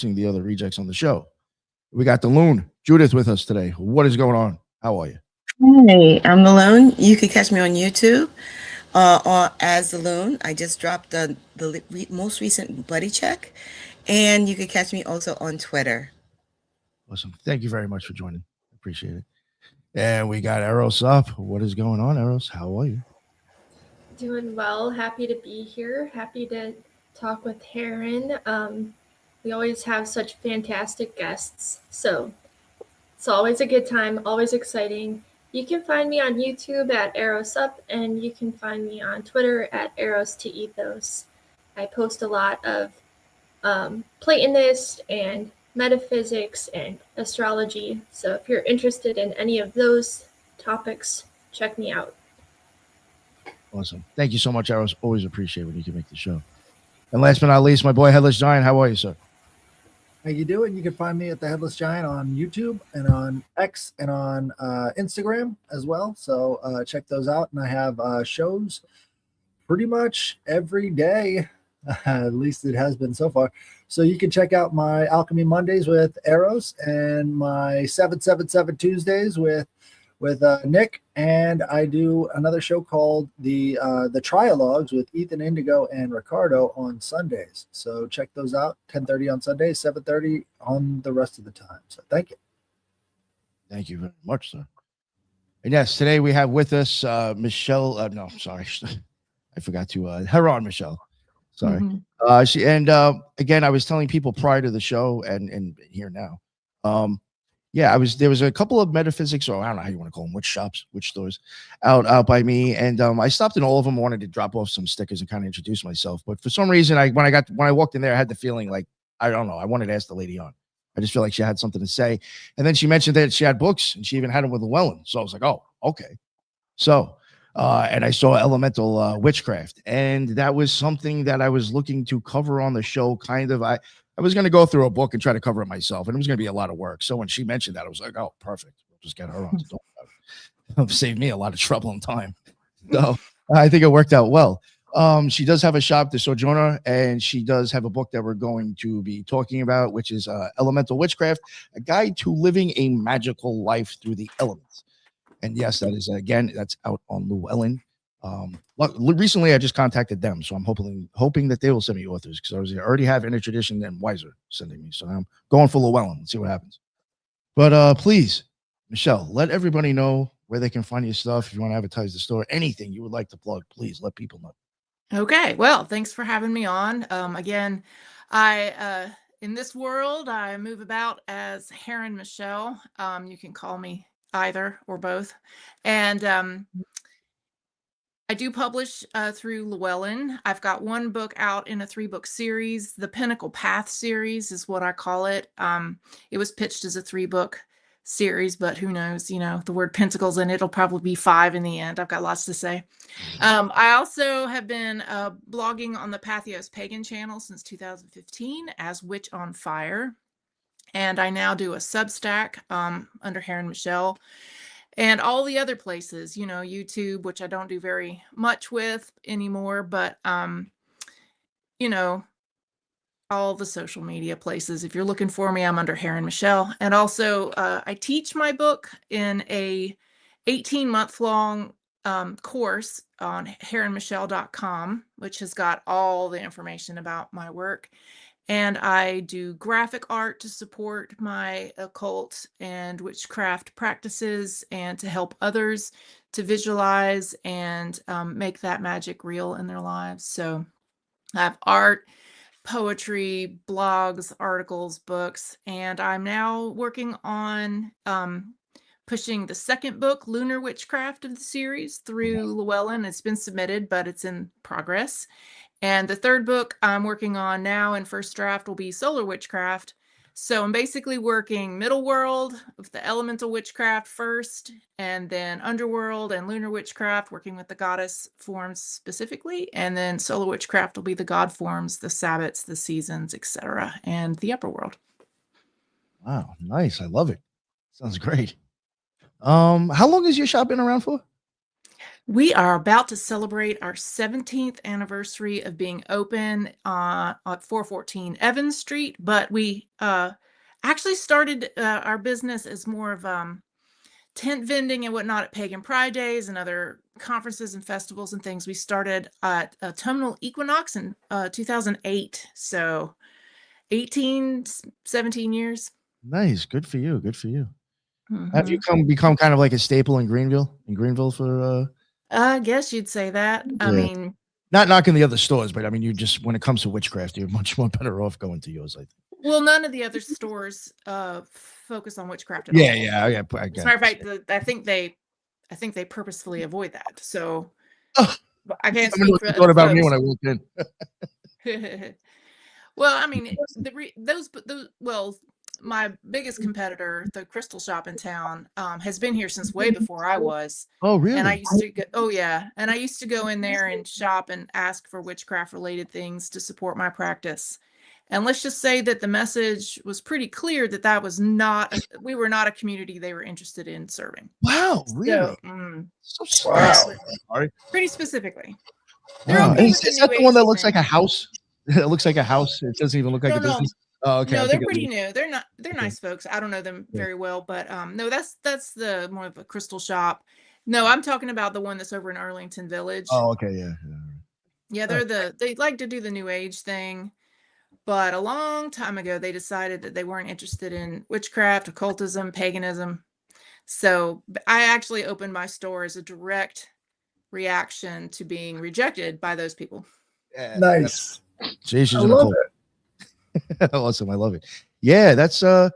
the other rejects on the show. We got the Loon, Judith, with us today. What is going on? How are you? Hey, I'm the Loon. You can catch me on YouTube as the Loon. I just dropped the most recent Buddy Check, and you can catch me also on Twitter. Awesome. Thank you very much for joining. Appreciate it. And we got Eros up. What is going on, Eros? How are you? Doing well. Happy to be here. Happy to talk with Heron. We always have such fantastic guests, so it's always a good time, always exciting. You can find me on YouTube at ArrowSup, and you can find me on Twitter at Arrows2Ethos. I post a lot of Platonist and metaphysics and astrology, so if you're interested in any of those topics, check me out. Awesome. Thank you so much, Eros. Always appreciate when you can make the show. And last but not least, my boy Headless Giant. How are you, sir? How you doing? You can find me at the Headless Giant on YouTube and on X and on Instagram as well. So check those out. And I have shows pretty much every day. At least it has been so far. So you can check out my Alchemy Mondays with Eros and my 777 Tuesdays with Nick, and I do another show called the Trialogues with Ethan Indigo and Ricardo on Sundays. So check those out. 10:30 on Sundays, 7:30 on the rest of the time. So thank you. Thank you very much, sir. And yes, today we have with us Michelle. No, sorry, I forgot to Heron Michelle. Sorry. Mm-hmm. Again, I was telling people prior to the show and here now. There was a couple of metaphysics, or I don't know how you want to call them, witch shops, witch stores out by me. And I stopped in all of them, wanted to drop off some stickers and kind of introduce myself. But for some reason, when I walked in there, I had the feeling like, I don't know, I wanted to ask the lady on. I just feel like she had something to say. And then she mentioned that she had books and she even had them with Llewellyn. So I was like, oh, okay. So, and I saw Elemental Witchcraft. And that was something that I was looking to cover on the show, kind of. I was going to go through a book and try to cover it myself, and it was going to be a lot of work. So when she mentioned that, I was like, oh, perfect. We'll just get her on to talk about it. It'll save me a lot of trouble and time. So I think it worked out well. She does have a shop, the Sojourner, and she does have a book that we're going to be talking about, which is Elemental Witchcraft, a guide to living a magical life through the elements. And yes, that is, again, that's out on Llewellyn. Recently, I just contacted them, so I'm hoping that they will send me authors, because I already have Inner Tradition and Wiser sending me, so I'm going for Llewellyn. Let's see what happens. But please, Michelle, let everybody know where they can find your stuff. If you want to advertise the store, anything you would like to plug, please let people know. Okay, well, thanks for having me on. Again, I in this world, I move about as Heron Michelle. You can call me either or both, and I do publish through Llewellyn. I've got one book out in a 3-book series. The Pinnacle Path series is what I call it. It was pitched as a 3-book series, but who knows, the word pentacles, and it'll probably be 5 in the end. I've got lots to say. I also have been blogging on the Patheos Pagan channel since 2015 as Witch on Fire. And I now do a Substack under Heron Michelle. And all the other places, YouTube, which I don't do very much with anymore, but, all the social media places. If you're looking for me, I'm under Heron Michelle. And also, I teach my book in a 18-month-long course on heronmichelle.com, which has got all the information about my work. And I do graphic art to support my occult and witchcraft practices and to help others to visualize and make that magic real in their lives. So I have art, poetry, blogs, articles, books, and I'm now working on pushing the second book, Lunar Witchcraft, of the series through Llewellyn. It's been submitted, but it's in progress. And the third book I'm working on now in first draft will be Solar Witchcraft. So I'm basically working middle world with the elemental witchcraft first, and then underworld and lunar witchcraft, working with the goddess forms specifically. And then solar witchcraft will be the god forms, the sabbats, the seasons, etc., and the upper world. Wow, nice. I love it. Sounds great. How long has your shop been around for? We are about to celebrate our 17th anniversary of being open at 414 Evans Street, but we actually started our business as more of tent vending and whatnot at Pagan Pride Days and other conferences and festivals and things. We started at Autumnal Equinox in 2008. So 18, 17 years. Nice. Good for you. Good for you. Have you Mhm. become kind of like a staple in Greenville for I guess you'd say that. I yeah. mean, Not knocking the other stores, but I mean, you just when it comes to witchcraft, you're much more better off going to yours, I think. well, none of the other stores focus on witchcraft at Yeah, all. yeah, I As a get matter of fact, I think they purposefully avoid that. So Oh, but I can't I wonder speak what for you other thought about me folks. when I walked in. Well, I mean, well, my biggest competitor, the Crystal Shop in town, has been here since way before I was. Oh, And I really? used to go, oh yeah, and I used to go in there and shop and ask for witchcraft related things to support my practice. And let's just say that the message was pretty clear that we were not a community they were interested in serving. Wow, So, really? So yeah, Wow. sorry. pretty specifically. They're Wow. okay with the Is new that the one that agey looks like thing. a house? It looks like a house. It doesn't even look like No, a no, business. Oh, okay. no, I they're think pretty new. They're okay. nice folks. I don't know them Yeah. very well, but no, that's the more of a Crystal Shop. No, I'm talking about the one that's over in Arlington Village. Oh, okay. Yeah. Yeah, Yeah. they like to do the new age thing, but a long time ago they decided that they weren't interested in witchcraft, occultism, paganism. So I actually opened my store as a direct reaction to being rejected by those people. Yeah. Nice. She's I in a love cold. it. Awesome. I love it. Yeah, that's yeah,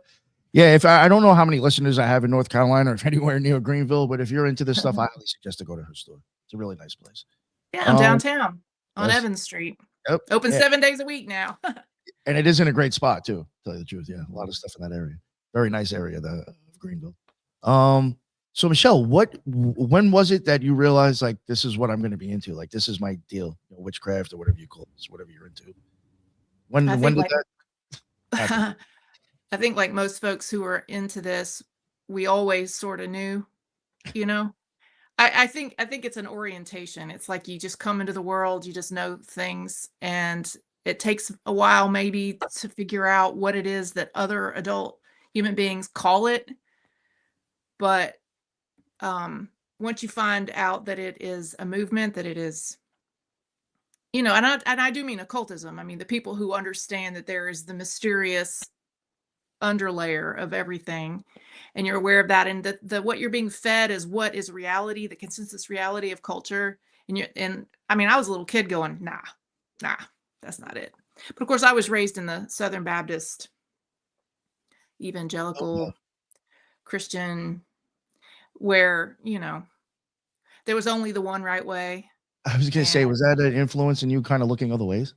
if I don't know how many listeners I have in North Carolina or if anywhere near Greenville, but if you're into this stuff, I highly suggest to go to her store. It's a really nice place. Yeah, I'm downtown on Yes. Evans Street. Yep. Open Yeah. 7 days a week now. And it is in a great spot too, to tell you the truth. Yeah, a lot of stuff in that area. Very nice area of Greenville. So Michelle, when was it that you realized like this is what I'm going to be into? Like this is my deal, witchcraft or whatever you call it, whatever you're into. When I when think did that happen? I think like most folks who are into this, we always sort of knew, you know. I think it's an orientation. It's like you just come into the world, you just know things, and it takes a while maybe to figure out what it is that other adult human beings call it. But once you find out that it is a movement, that it is, and I do mean occultism. I mean the people who understand that there is the mysterious underlayer of everything, and you're aware of that, and the what you're being fed is what is reality, the consensus reality of culture. And I mean, I was a little kid going, nah, that's not it. But of course I was raised in the Southern Baptist evangelical Christian, where there was only the one right way. I was going to say, And was that an influence in you kind of looking other ways?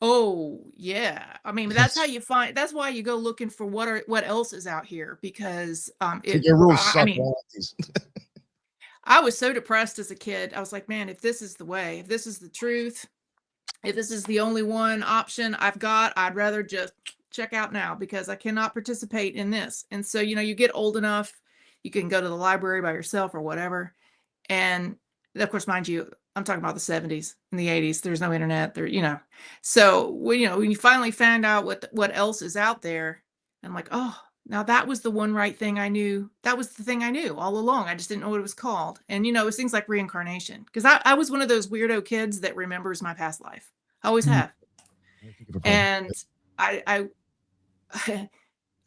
oh yeah, I mean that's how you find. That's why you go looking for what else is out here, because Your rules I suck. mean, I was so depressed as a kid. I was like, man, if this is the way, if this is the truth, if this is the only one option I've got, I'd rather just check out now, because I cannot participate in this. And so, you get old enough, you can go to the library by yourself or whatever. And of course, mind you, I'm talking about the 70s and the 80s. There's no internet there. So when you finally found out what else is out there, I'm like, oh, now that was the one right thing I knew. That was the thing I knew all along. I just didn't know what it was called. And it's things like reincarnation, because I was one of those weirdo kids that remembers my past life. I always have. And I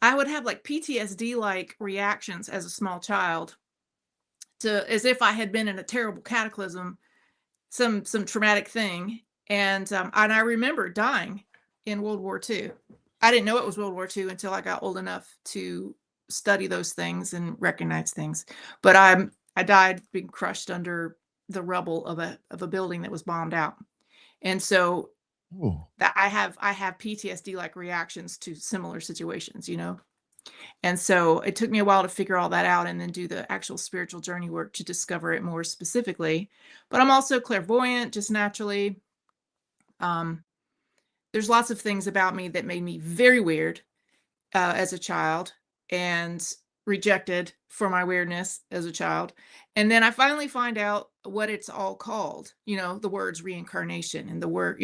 I would have like PTSD like reactions as a small child, as if I had been in a terrible cataclysm, some traumatic thing. And I remember dying in World War II. I didn't know it was World War II until I got old enough to study those things and recognize things. But I died being crushed under the rubble of a building that was bombed out. And so that I have PTSD like reactions to similar situations, And so it took me a while to figure all that out and then do the actual spiritual journey work to discover it more specifically. But I'm also clairvoyant just naturally. There's lots of things about me that made me very weird as a child. And rejected for my weirdness as a child. And then I finally find out what it's all called, the words reincarnation and the word,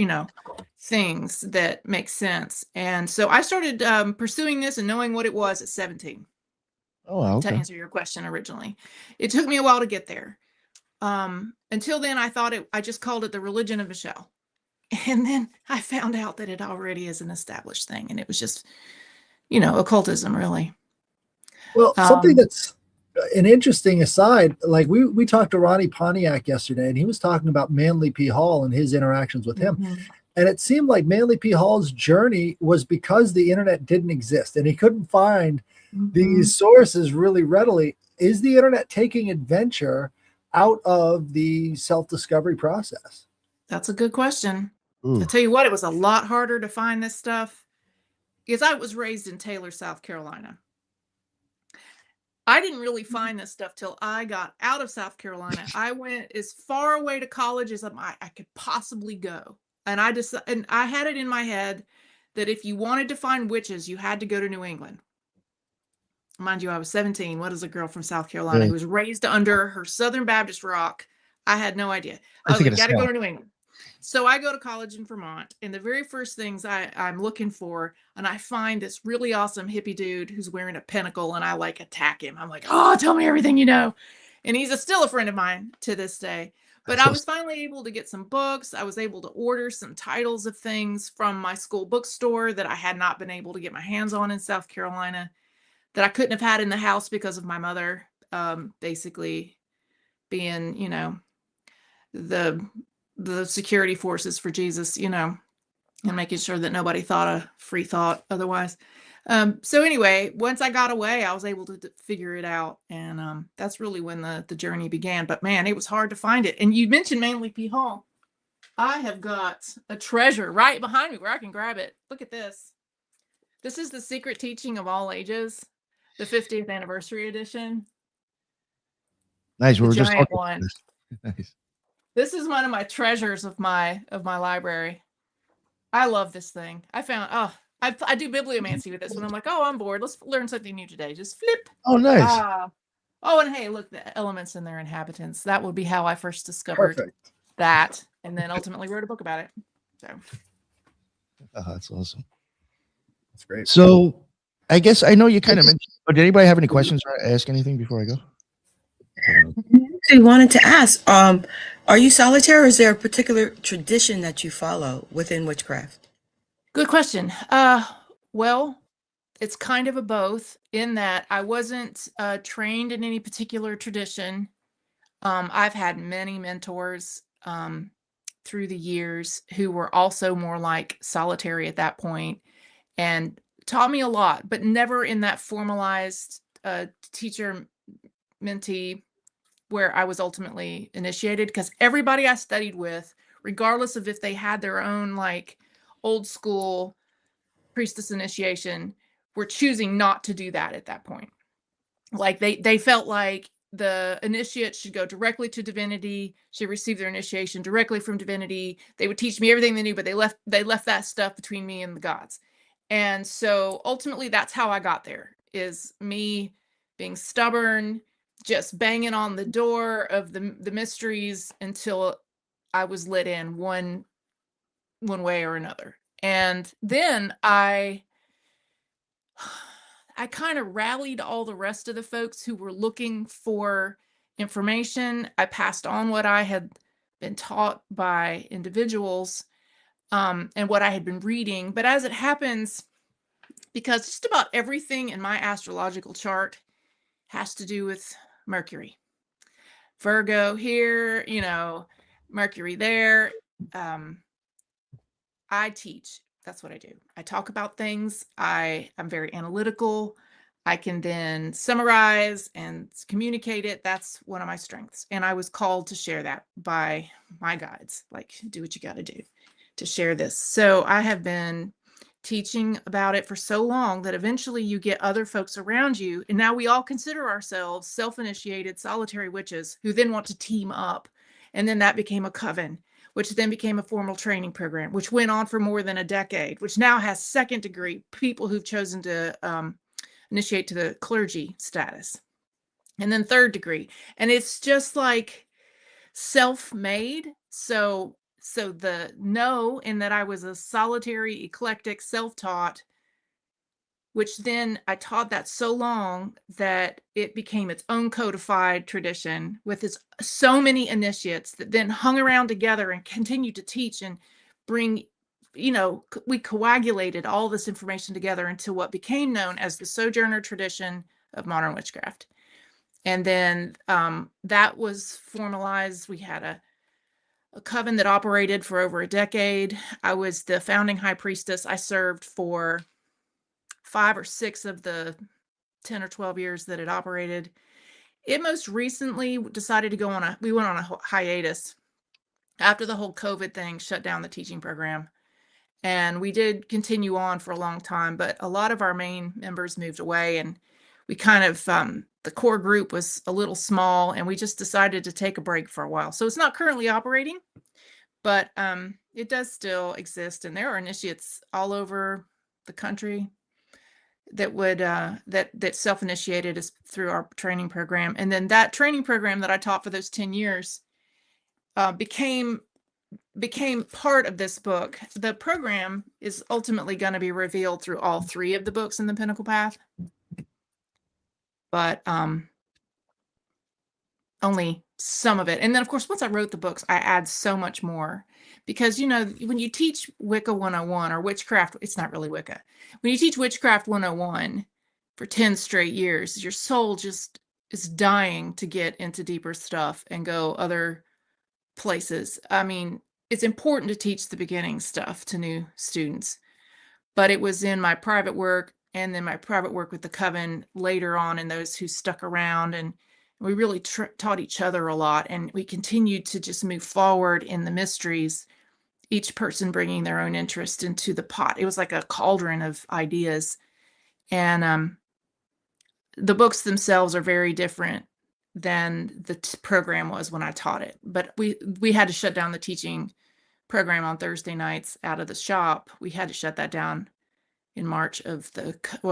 things that make sense. And so I started pursuing this and knowing what it was at 17, Oh, to okay. answer your question originally. It took me a while to get there. Until then, I thought I just called it the religion of Michelle. And then I found out that it already is an established thing. And it was just, occultism, really. Well, something Um, that's an interesting aside, like we talked to Ronnie Pontiac yesterday, and he was talking about Manly P. Hall and his interactions with him. mhm. And it seemed like Manly P. Hall's journey was because the internet didn't exist and he couldn't find these sources really readily. Is the internet taking adventure out of the self-discovery process? That's a good question. Ooh. I'll tell you what, it was a lot harder to find this stuff because I was raised in Taylor, South Carolina. I didn't really find this stuff till I got out of South Carolina. I went as far away to college as I could possibly go. And I had it in my head that if you wanted to find witches, you had to go to New England. Mind you, I was 17. What is a girl from South Carolina Yeah. who was raised under her Southern Baptist rock? I had no idea. I I was think like, it's got to go to New England. So I go to college in Vermont, and the very first things I'm looking for, and I find this really awesome hippie dude who's wearing a pentacle, and I like attack him. I'm like, oh, tell me everything you know. And he's still a friend of mine to this day. But I was finally able to get some books. I was able to order some titles of things from my school bookstore that I had not been able to get my hands on in South Carolina, that I couldn't have had in the house because of my mother, basically being, the security forces for Jesus, and making sure that nobody thought a free thought otherwise. So anyway, once I got away, I was able to figure it out. And that's really when the journey began. But man, it was hard to find it. And you mentioned Manly P. Hall. I have got a treasure right behind me where I can grab it. Look at this. This is the Secret Teaching of All Ages, the 50th anniversary edition. Nice. We The were just giant talking one. about this. Nice. This is one of my treasures of my library. I love this thing. I do bibliomancy with this when I'm like, oh, I'm bored. Let's learn something new today. Just flip. Oh, nice. Oh, and hey, look, the elements and their inhabitants. That would be how I first discovered Perfect. that, and then ultimately wrote a book about it. So Oh, that's awesome. That's great. So I guess I know you kind of mentioned, but did anybody have any questions or ask anything before I go? I wanted to ask, are you solitaire or is there a particular tradition that you follow within witchcraft? good question. Well, it's kind of a both in that I wasn't trained in any particular tradition. I've had many mentors through the years who were also more like solitary at that point and taught me a lot, but never in that formalized teacher mentee where I was ultimately initiated, because everybody I studied with, regardless of if they had their own like old school priestess initiation, were choosing not to do that at that point. Like they felt like the initiate should go directly to divinity, should receive their initiation directly from divinity. They would teach me everything they knew, but they left that stuff between me and the gods. And so ultimately that's how I got there, is me being stubborn, just banging on the door of the mysteries until I was let in one way or another. And then I kind of rallied all the rest of the folks who were looking for information. I passed on what I had been taught by individuals and what I had been reading. But as it happens, because just about everything in my astrological chart has to do with Mercury. Virgo here, Mercury there. I teach. That's what I do. I talk about things. I'm very analytical. I can then summarize and communicate it. That's one of my strengths. And I was called to share that by my guides, like, do what you got to do to share this. So I have been teaching about it for so long that eventually you get other folks around you. And now we all consider ourselves self-initiated solitary witches who then want to team up. And then that became a coven, which then became a formal training program, which went on for more than a decade, which now has second degree people who've chosen to initiate to the clergy status. And then 3rd degree. And it's just like self-made. So the know in that I was a solitary, eclectic, self-taught, which then I taught that so long that it became its own codified tradition with its so many initiates that then hung around together and continued to teach and bring, we coagulated all this information together into what became known as the Sojourner tradition of modern witchcraft. And then that was formalized. We had a coven that operated for over a decade. I was the founding high priestess. I served for 5 or 6 of the 10 or 12 years that it operated. It most recently decided to we went on a hiatus after the whole COVID thing shut down the teaching program. And we did continue on for a long time, but a lot of our main members moved away, and we kind of, the core group was a little small, and we just decided to take a break for a while. So it's not currently operating, but it does still exist. And there are initiates all over the country that would that self-initiated is through our training program. And then that training program that I taught for those 10 years became part of this book. The program is ultimately going to be revealed through all 3 of the books in the Pinnacle Path, but only some of it. And then of course, once I wrote the books, I add so much more, because when you teach Wicca 101 or witchcraft, it's not really Wicca. When you teach witchcraft 101 for 10 straight years, your soul just is dying to get into deeper stuff and go other places. I mean, it's important to teach the beginning stuff to new students, but it was in my private work and then my private work with the coven later on, and those who stuck around, and we really taught each other a lot, and we continued to just move forward in the mysteries, each person bringing their own interest into the pot. It was like a cauldron of ideas. And the books themselves are very different than the program was when I taught it. But we had to shut down the teaching program on Thursday nights out of the shop. We had to shut that down in March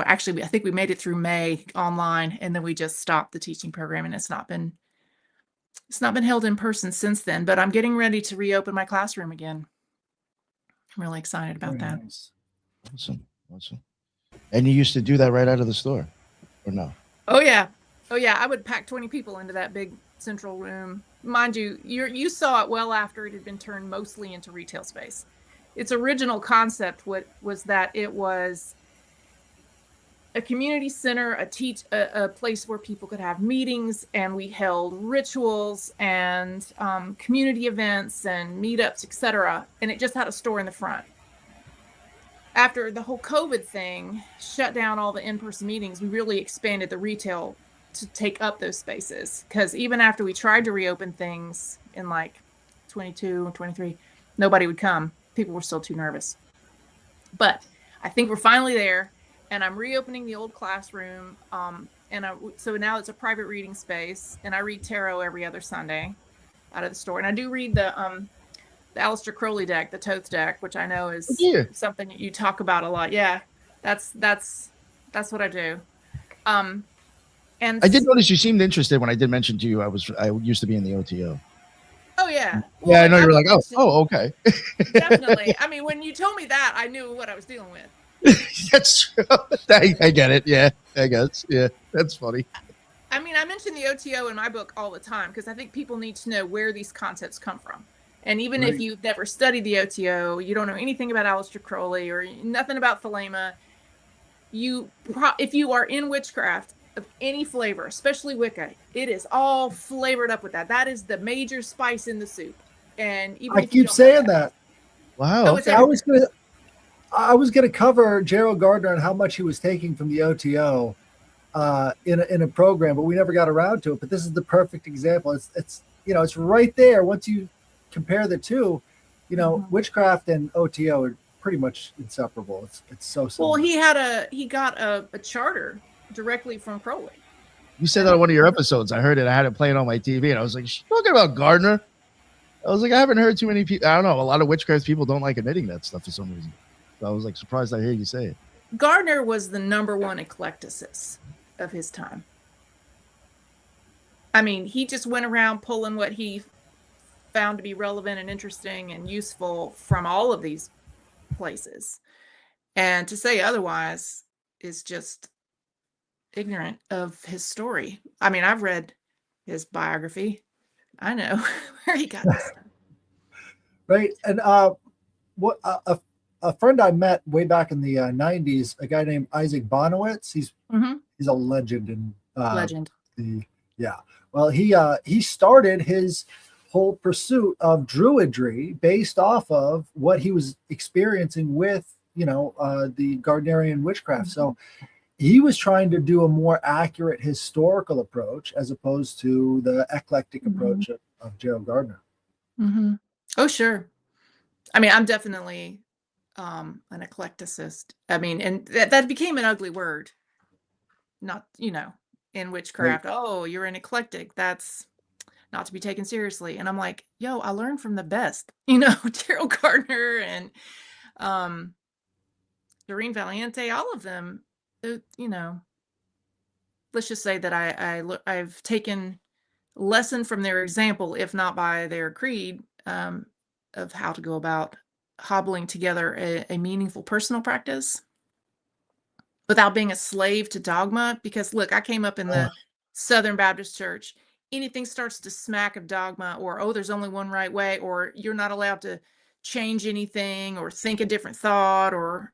actually, I think we made it through May online, and then we just stopped the teaching program, and it's not been held in person since then. But I'm getting ready to reopen my classroom again. I'm really excited about that. Nice. Awesome. And you used to do that right out of the store, or no? Oh yeah. I would pack 20 people into that big central room. Mind you, you saw it well after it had been turned mostly into retail space. Its original concept was that it was a community center, a place where people could have meetings, and we held rituals and community events and meetups, etc. And it just had a store in the front. After the whole COVID thing shut down all the in-person meetings, we really expanded the retail to take up those spaces. Because even after we tried to reopen things in like 22 and 23, nobody would come. People were still too nervous. But I think we're finally there, and I'm reopening the old classroom. So now it's a private reading space, and I read tarot every other Sunday out of the store. And I do read the Aleister Crowley deck, the Thoth deck, which I know is something that you talk about a lot. Yeah, that's what I do. And I did notice you seemed interested when I did mention to you I used to be in the OTO. Oh yeah. Well, yeah, I know you were like, oh, okay. Definitely. I mean, when you told me that, I knew what I was dealing with. That's true. I get it. Yeah, I guess. Yeah, that's funny. I mean, I mention the OTO in my book all the time because I think people need to know where these concepts come from. And even if you've never studied the OTO, you don't know anything about Aleister Crowley or nothing about Thelema, if you are in witchcraft of any flavor, especially Wicca, it is all flavored up with that. That is the major spice in the soup. And even I keep saying that. Wow. Okay. I was gonna cover Gerald Gardner and how much he was taking from the OTO in a program, but we never got around to it. But this is the perfect example. It's it's right there. Once you compare the two, witchcraft and OTO are pretty much inseparable. It's so similar. Well, he got a charter directly from Crowley. You said that on one of your episodes. I heard it. I had it playing on my TV, and I was like, "She's talking about Gardner." I was like, I haven't heard too many people. I don't know. A lot of witchcraft people don't like admitting that stuff for some reason. So I was like surprised I hear you say it. Gardner was the #1 eclecticist of his time. I mean, he just went around pulling what he found to be relevant and interesting and useful from all of these places. And to say otherwise is just ignorant of his story. I mean, I've read his biography. I know where he got this stuff. Right. And what a friend I met way back in the 90s, a guy named Isaac Bonowitz. He's a legend in Legend. Well, he started his whole pursuit of druidry based off of what he was experiencing with, the Gardnerian witchcraft. So he was trying to do a more accurate historical approach as opposed to the eclectic approach of Gerald Gardner. Oh, sure. I mean, I'm definitely an eclecticist. I mean, and that became an ugly word. Not, in witchcraft. Right. Oh, you're an eclectic. That's not to be taken seriously. And I'm like, yo, I learned from the best. Gerald Gardner and Doreen Valiente, all of them. Let's just say that I've taken lesson from their example, if not by their creed, of how to go about hobbling together a meaningful personal practice without being a slave to dogma. Because look, I came up in the Southern Baptist Church. Anything starts to smack of dogma, or there's only one right way, or you're not allowed to change anything or think a different thought, or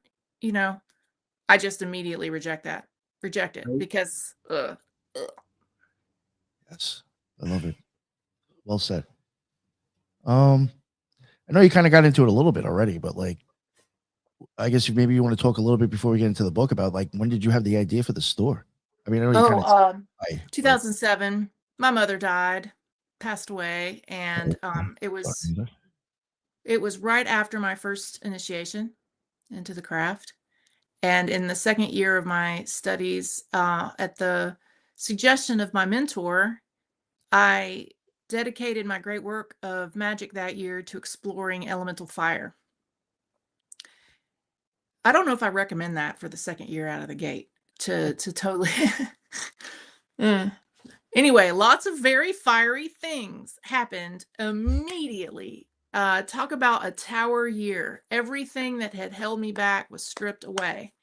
I just immediately reject it because Yes, I love it. Well said. I know you kind of got into it a little bit already, but I guess maybe you want to talk a little bit before we get into the book about when did you have the idea for the store? I mean, I know you kind of 2007, my mother died, passed away, and it was right after my first initiation into the craft. And in the second year of my studies, at the suggestion of my mentor, I dedicated my great work of magic that year to exploring elemental fire. I don't know if I recommend that for the second year out of the gate to totally. Anyway, lots of very fiery things happened immediately. Talk about a tower year. Everything that had held me back was stripped away.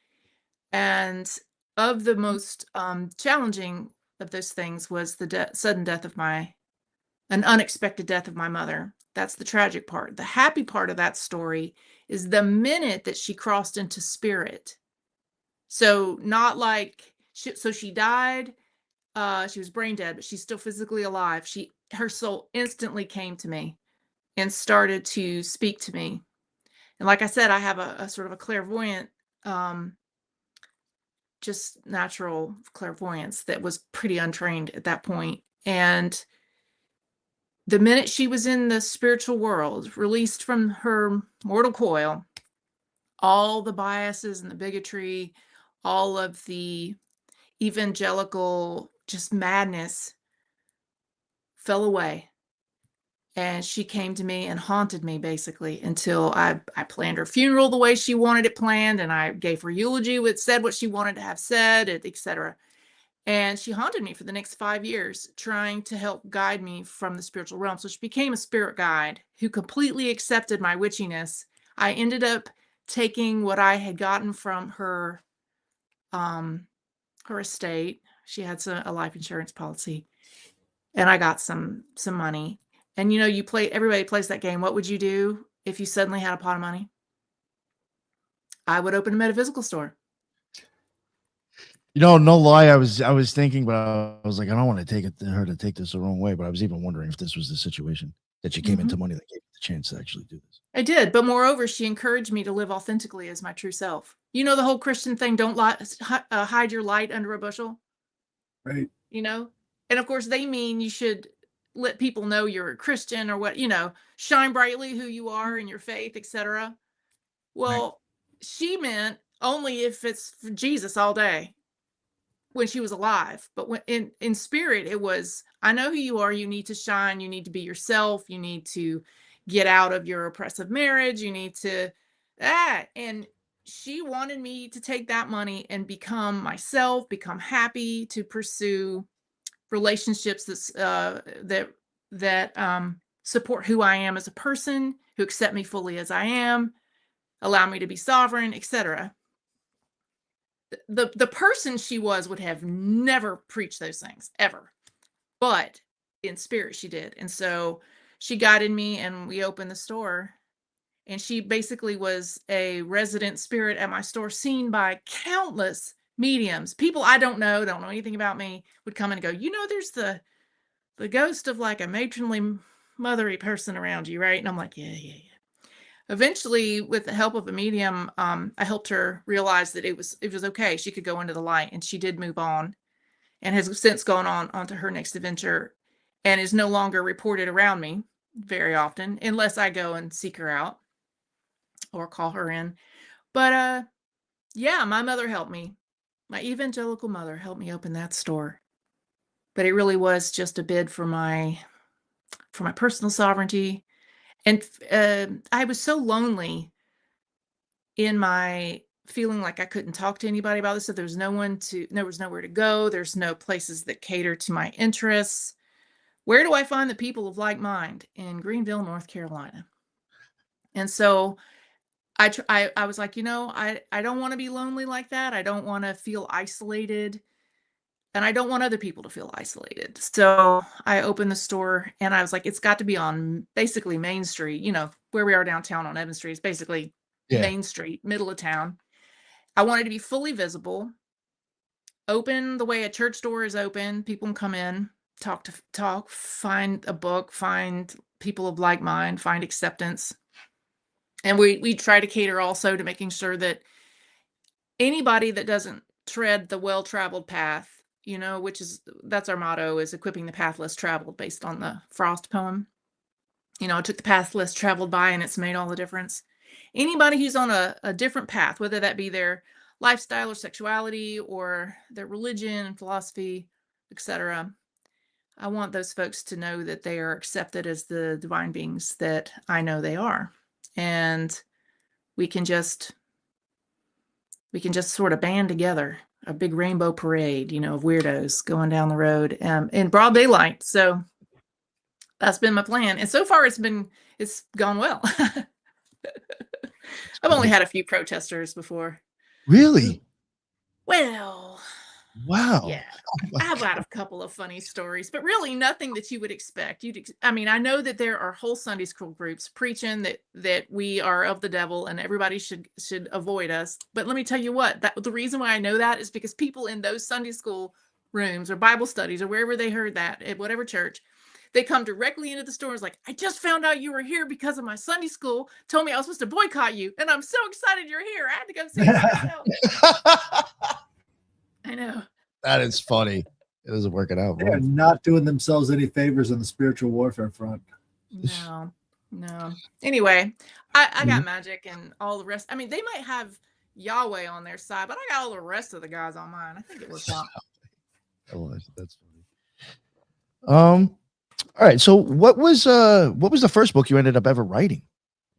And of the most challenging of those things was the sudden death of an unexpected death of my mother. That's the tragic part. The happy part of that story is the minute that she crossed into spirit. So not so she died. She was brain dead, but she's still physically alive. Her soul instantly came to me and started to speak to me. And like I said, I have a sort of a clairvoyant, just natural clairvoyance that was pretty untrained at that point. And the minute she was in the spiritual world, released from her mortal coil, all the biases and the bigotry, all of the evangelical just madness fell away. And she came to me and haunted me basically until I planned her funeral the way she wanted it planned, and I gave her eulogy that said what she wanted to have said, etc. And she haunted me for the next 5 years, trying to help guide me from the spiritual realm. So she became a spirit guide who completely accepted my witchiness. I ended up taking what I had gotten from her estate. She had a life insurance policy, and I got some money. And everybody plays that game. What would you do if you suddenly had a pot of money? I would open a metaphysical store. No lie. I was thinking, but I was like, I don't want to her to take this the wrong way. But I was even wondering if this was the situation that she came into money that gave you the chance to actually do this. I did, but moreover, she encouraged me to live authentically as my true self. The whole Christian thing: don't hide your light under a bushel. Right. And of course, they mean you should let people know you're a Christian or what, shine brightly who you are in your faith, etc. Well, she meant only if it's for Jesus all day when she was alive. But when in spirit, it was, I know who you are. You need to shine. You need to be yourself. You need to get out of your oppressive marriage. You need to, and she wanted me to take that money and become myself, become happy, to pursue relationships that support who I am as a person, who accept me fully as I am, allow me to be sovereign, etc. The person she was would have never preached those things ever, but in spirit she did. And so she guided me, and we opened the store. And she basically was a resident spirit at my store, seen by countless mediums. People I don't know anything about me, would come and go, there's the ghost of like a matronly, mothery person around you, right? And I'm like, yeah. Eventually, with the help of a medium, I helped her realize that it was okay. She could go into the light, and she did move on, and has since gone on to her next adventure, and is no longer reported around me very often, unless I go and seek her out or call her in. But yeah, my mother helped me. My evangelical mother helped me open that store. But it really was just a bid for my personal sovereignty. And I was so lonely in my feeling like I couldn't talk to anybody about this. So there was nowhere to go. There's no places that cater to my interests. Where do I find the people of like mind? In Greenville, North Carolina. And so I was like, I don't want to be lonely like that. I don't want to feel isolated, and I don't want other people to feel isolated. So I opened the store, and I was like, it's got to be on basically Main Street, where we are downtown on Evans Street. It's basically Main Street, middle of town. I wanted to be fully visible, open the way a church door is open. People can come in, talk, find a book, find people of like mind, find acceptance. And we try to cater also to making sure that anybody that doesn't tread the well-traveled path, that's our motto, is equipping the path less traveled, based on the Frost poem. I took the path less traveled by, and it's made all the difference. Anybody who's on a different path, whether that be their lifestyle or sexuality or their religion and philosophy, etc., I want those folks to know that they are accepted as the divine beings that I know they are. And we can just sort of band together, a big rainbow parade, of weirdos going down the road in broad daylight. So that's been my plan. And so far it's gone well. I've only had a few protesters before. Really? Well, Wow. yeah. I've got a couple of funny stories, but really nothing that you would expect. I know that there are whole Sunday school groups preaching that we are of the devil and everybody should avoid us. But let me tell you what, the reason why I know that is because people in those Sunday school rooms or Bible studies or wherever they heard that, at whatever church, they come directly into the store. It's like, I just found out you were here because of my Sunday school told me I was supposed to boycott you, and I'm so excited you're here. I had to go see this myself. I know. That is funny. It isn't working out. They're not doing themselves any favors on the spiritual warfare front. No. Anyway, I got magic and all the rest. They might have Yahweh on their side, but I got all the rest of the guys on mine. I think it works out. That's funny. All right. So what was the first book you ended up ever writing?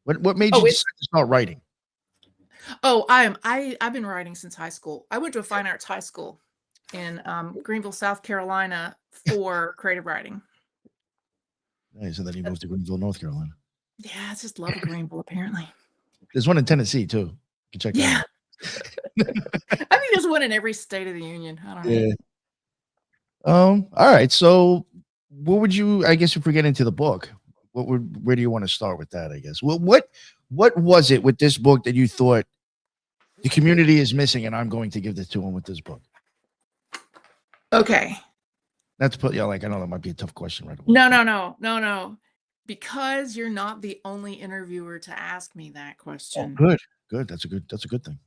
What made you decide to start writing? Oh, I've been writing since high school. I went to a fine arts high school in Greenville, South Carolina, for creative writing. Nice. And then you moved to Greenville, North Carolina. Yeah, I just love Greenville, apparently. There's one in Tennessee too. You can check that out. I think there's one in every state of the union. I don't know. Yeah. All right. So what would you, I guess, if we get into the book, where do you want to start with that? I guess. Well, what was it with this book that you thought the community is missing, and I'm going to give this to them with this book? Okay. Not to put you I know that might be a tough question right away. No. Because you're not the only interviewer to ask me that question. Oh, good. That's a good thing.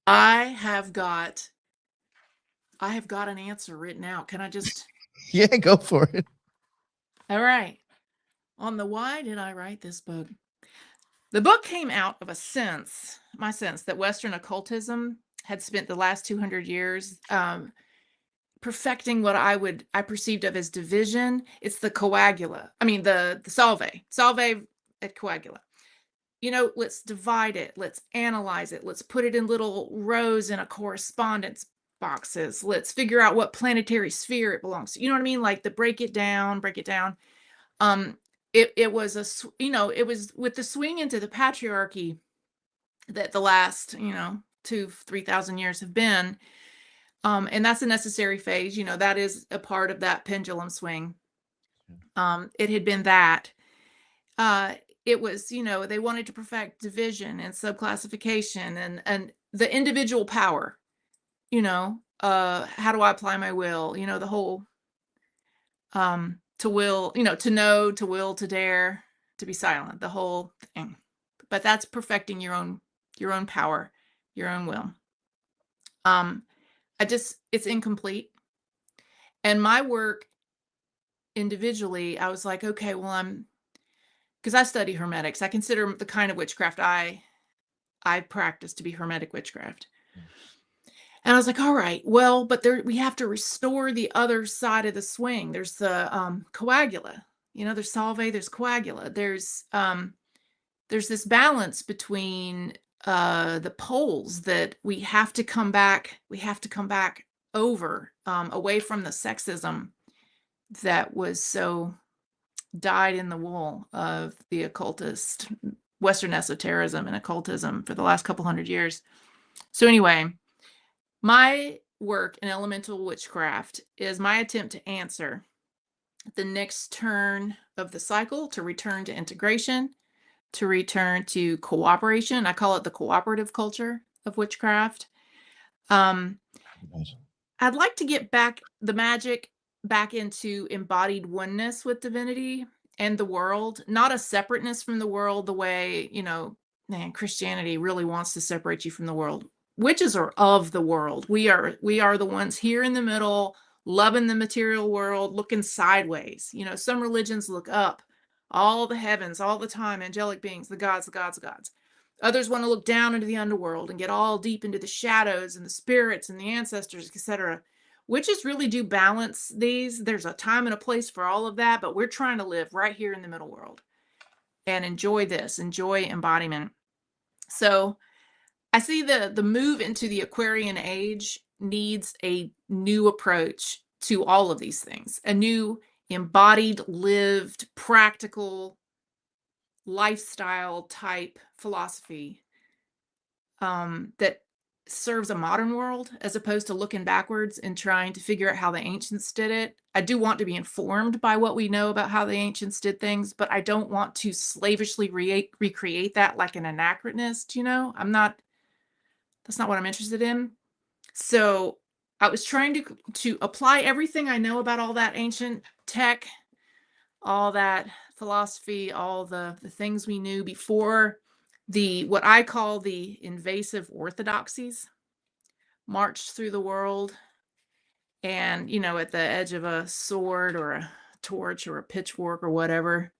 I have got an answer written out. Can I just? Yeah, go for it. All right. On the why did I write this book? The book came out of my sense that Western occultism had spent the last 200 years perfecting what I perceived of as division. It's the coagula. The salve et coagula. let's divide it, let's analyze it, let's put it in little rows in a correspondence boxes, let's figure out what planetary sphere it belongs to. You know what I mean? Like the break it down. It was it was with the swing into the patriarchy that the last 2,000-3,000 years have been, and that's a necessary phase. That is a part of that pendulum swing. It had been that it was, they wanted to perfect division and subclassification and the individual power. How do I apply my will? The whole to will, to know, to will, to dare, to be silent, the whole thing. But that's perfecting your own power, your own will. It's incomplete. And my work individually, I was like, okay, well, because I study hermetics. I consider the kind of witchcraft I practice to be hermetic witchcraft. And I was like, all right, well, but we have to restore the other side of the swing. There's the coagula, there's salve, there's coagula. There's this balance between the poles that we have to come back over, away from the sexism that was so dyed in the wool of the occultist, Western esotericism and occultism for the last couple hundred years. So anyway, my work in elemental witchcraft is my attempt to answer the next turn of the cycle, to return to integration, to return to cooperation. I call it the cooperative culture of witchcraft. I'd like to get back the magic back into embodied oneness with divinity and the world, not a separateness from the world the way, Christianity really wants to separate you from the world. Witches are of the world. We are the ones here in the middle, loving the material world, looking sideways. Some religions look up, all the heavens, all the time, angelic beings, the gods, the gods, the gods. Others want to look down into the underworld and get all deep into the shadows and the spirits and the ancestors, etc. Witches really do balance these. There's a time and a place for all of that, but we're trying to live right here in the middle world and enjoy embodiment. So I see the move into the Aquarian age needs a new approach to all of these things, a new embodied, lived, practical lifestyle type philosophy that serves a modern world, as opposed to looking backwards and trying to figure out how the ancients did it. I do want to be informed by what we know about how the ancients did things, but I don't want to slavishly recreate that like an anachronist. That's not what I'm interested in. So I was trying to apply everything I know about all that ancient tech, all that philosophy, all the things we knew before what I call the invasive orthodoxies marched through the world and, at the edge of a sword or a torch or a pitchfork or whatever,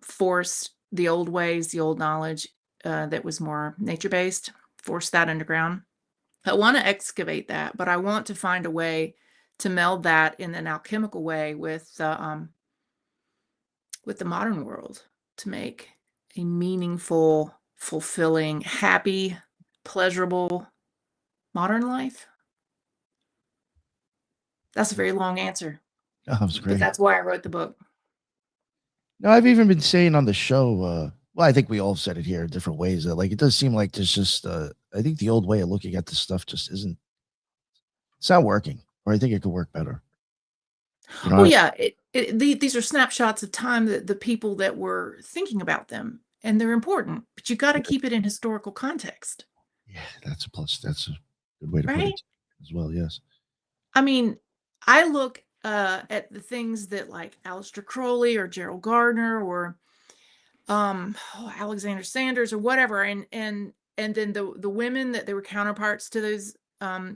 forced the old ways, the old knowledge that was more nature-based, forced that underground. I want to excavate that, but I want to find a way to meld that in an alchemical way with the modern world to make a meaningful, fulfilling, happy, pleasurable modern life. That's a very long answer. Oh, that was great. But that's why I wrote the book. No, I've even been saying on the show, well, I think we all said it here in different ways, that it does seem like there's just, I think the old way of looking at this stuff just it's not working, or I think it could work better. Yeah, these are snapshots of time that the people that were thinking about them, and they're important, but you got to keep it in historical context. Yeah, that's a plus. That's a good way to put it as well. Yes. I mean, I look at the things that like Aleister Crowley or Gerald Gardner or Alexander Sanders or whatever, and then the women that they were counterparts to those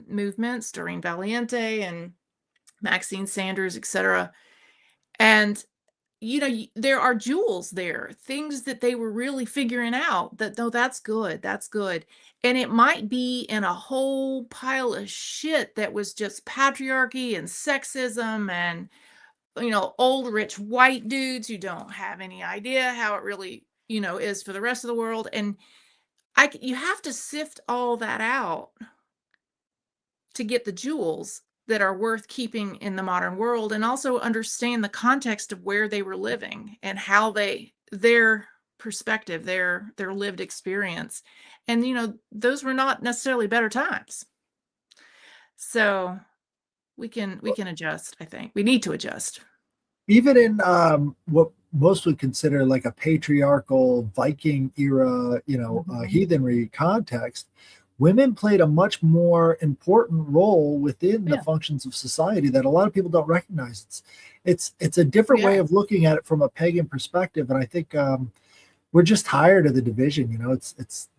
movements, Doreen Valiente and Maxine Sanders, etc. And there are jewels there, things that they were really figuring out that, no, that's good. And it might be in a whole pile of shit that was just patriarchy and sexism and, old rich white dudes who don't have any idea how it really is for the rest of the world. And you have to sift all that out to get the jewels that are worth keeping in the modern world, and also understand the context of where they were living and how their perspective, their lived experience. And those were not necessarily better times. So we can adjust. I think we need to adjust. Even in what most would consider like a patriarchal Viking era, heathenry context, women played a much more important role within the functions of society that a lot of people don't recognize. It's a different way of looking at it from a pagan perspective, and I think we're just tired of the division.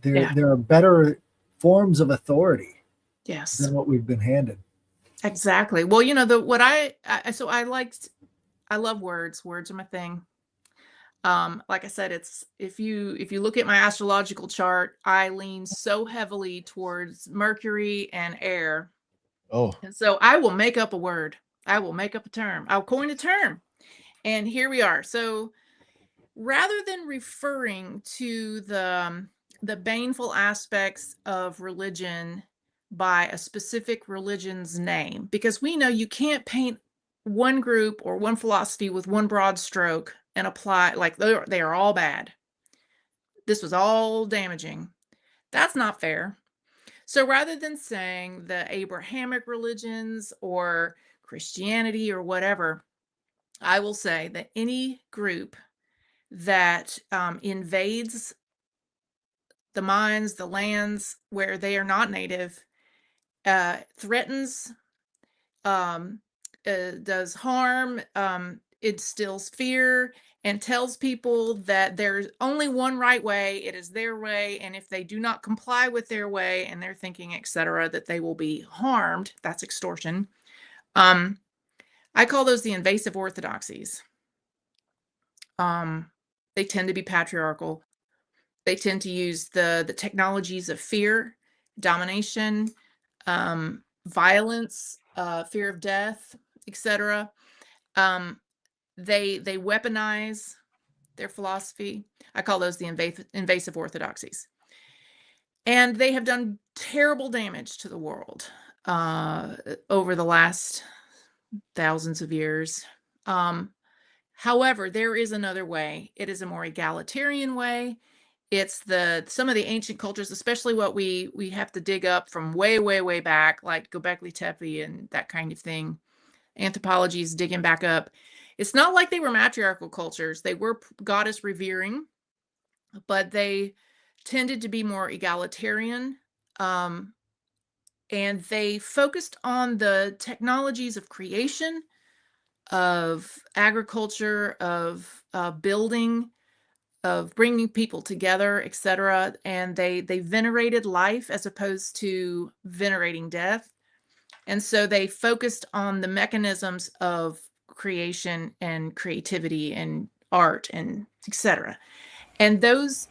There are better forms of authority than what we've been handed. Exactly. Well, I love words. Words are my thing. Like I said, it's if you look at my astrological chart, I lean so heavily towards Mercury and air. Oh. And so I will make up a word. I will make up a term. I'll coin a term. And here we are. So rather than referring to the baneful aspects of religion by a specific religion's name, because we know you can't paint one group or one philosophy with one broad stroke and apply like they are all bad. This was all damaging. That's not fair. So rather than saying the Abrahamic religions or Christianity or whatever, I will say that any group that invades the mines, the lands where they are not native, threatens, does harm, instills fear, and tells people that there's only one right way, it is their way, and if they do not comply with their way and their thinking, etc., that they will be harmed. That's extortion. I call those the invasive orthodoxies. They tend to be patriarchal. They tend to use the technologies of fear, domination, violence, fear of death, etc. They weaponize their philosophy. I call those the invasive orthodoxies. And they have done terrible damage to the world over the last thousands of years. However, there is another way. It is a more egalitarian way. It's some of the ancient cultures, especially what we have to dig up from way, way, way back, like Göbekli Tepe and that kind of thing. Anthropology is digging back up. It's not like they were matriarchal cultures. They were goddess revering, but they tended to be more egalitarian. And they focused on the technologies of creation, of agriculture, of building, of bringing people together, etc. And they venerated life as opposed to venerating death. And so they focused on the mechanisms of creation and creativity and art and etc. And those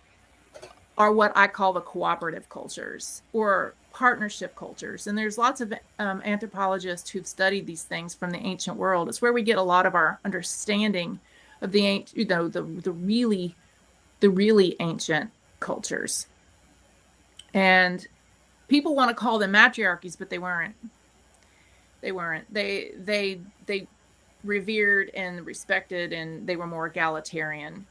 are what I call the cooperative cultures or partnership cultures. And there's lots of anthropologists who've studied these things from the ancient world. It's where we get a lot of our understanding of the ancient, the really ancient cultures. And people want to call them matriarchies, but they weren't. They revered and respected, and they were more egalitarian.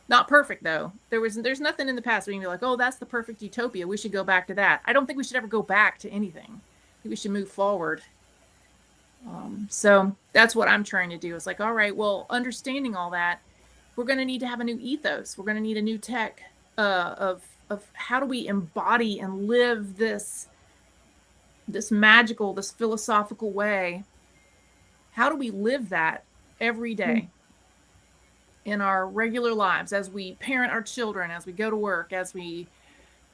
Not perfect though. There's nothing in the past where you can be like, oh, that's the perfect utopia. We should go back to that. I don't think we should ever go back to anything. I think we should move forward. So that's what I'm trying to do. It's like, all right, well, understanding all that, we're going to need to have a new ethos. We're going to need a new tech of how do we embody and live this magical, this philosophical way. How do we live that every day in our regular lives, as we parent our children, as we go to work, as we,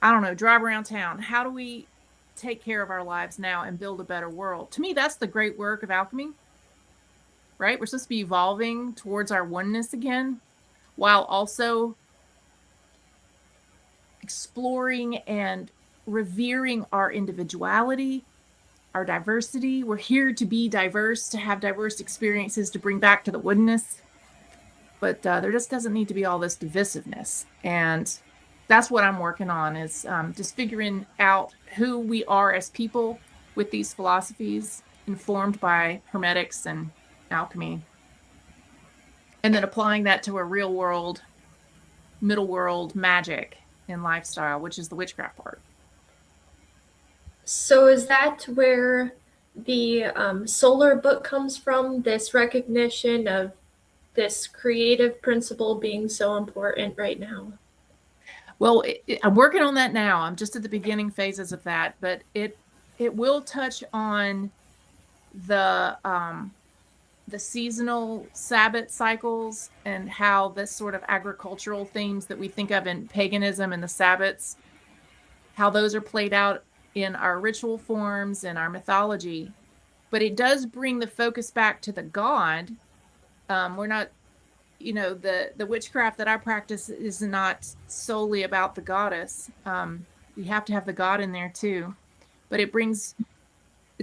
drive around town? How do we take care of our lives now and build a better world? To me, that's the great work of alchemy, right? We're supposed to be evolving towards our oneness again, while also exploring and revering our individuality, our diversity. We're here to be diverse, to have diverse experiences, to bring back to the oneness. but there just doesn't need to be all this divisiveness. And that's what I'm working on, is just figuring out who we are as people with these philosophies informed by hermetics and alchemy, and then applying that to a real world, middle world magic and lifestyle, which is the witchcraft part. So is that where the solar book comes from? This recognition of this creative principle being so important right now? Well, I'm working on that now. I'm just at the beginning phases of that, but it will touch on the seasonal Sabbath cycles and how this sort of agricultural themes that we think of in paganism and the Sabbats, how those are played out in our ritual forms and our mythology. But it does bring the focus back to the god. We're not, the witchcraft that I practice is not solely about the goddess. You have to have the god in there too. But it's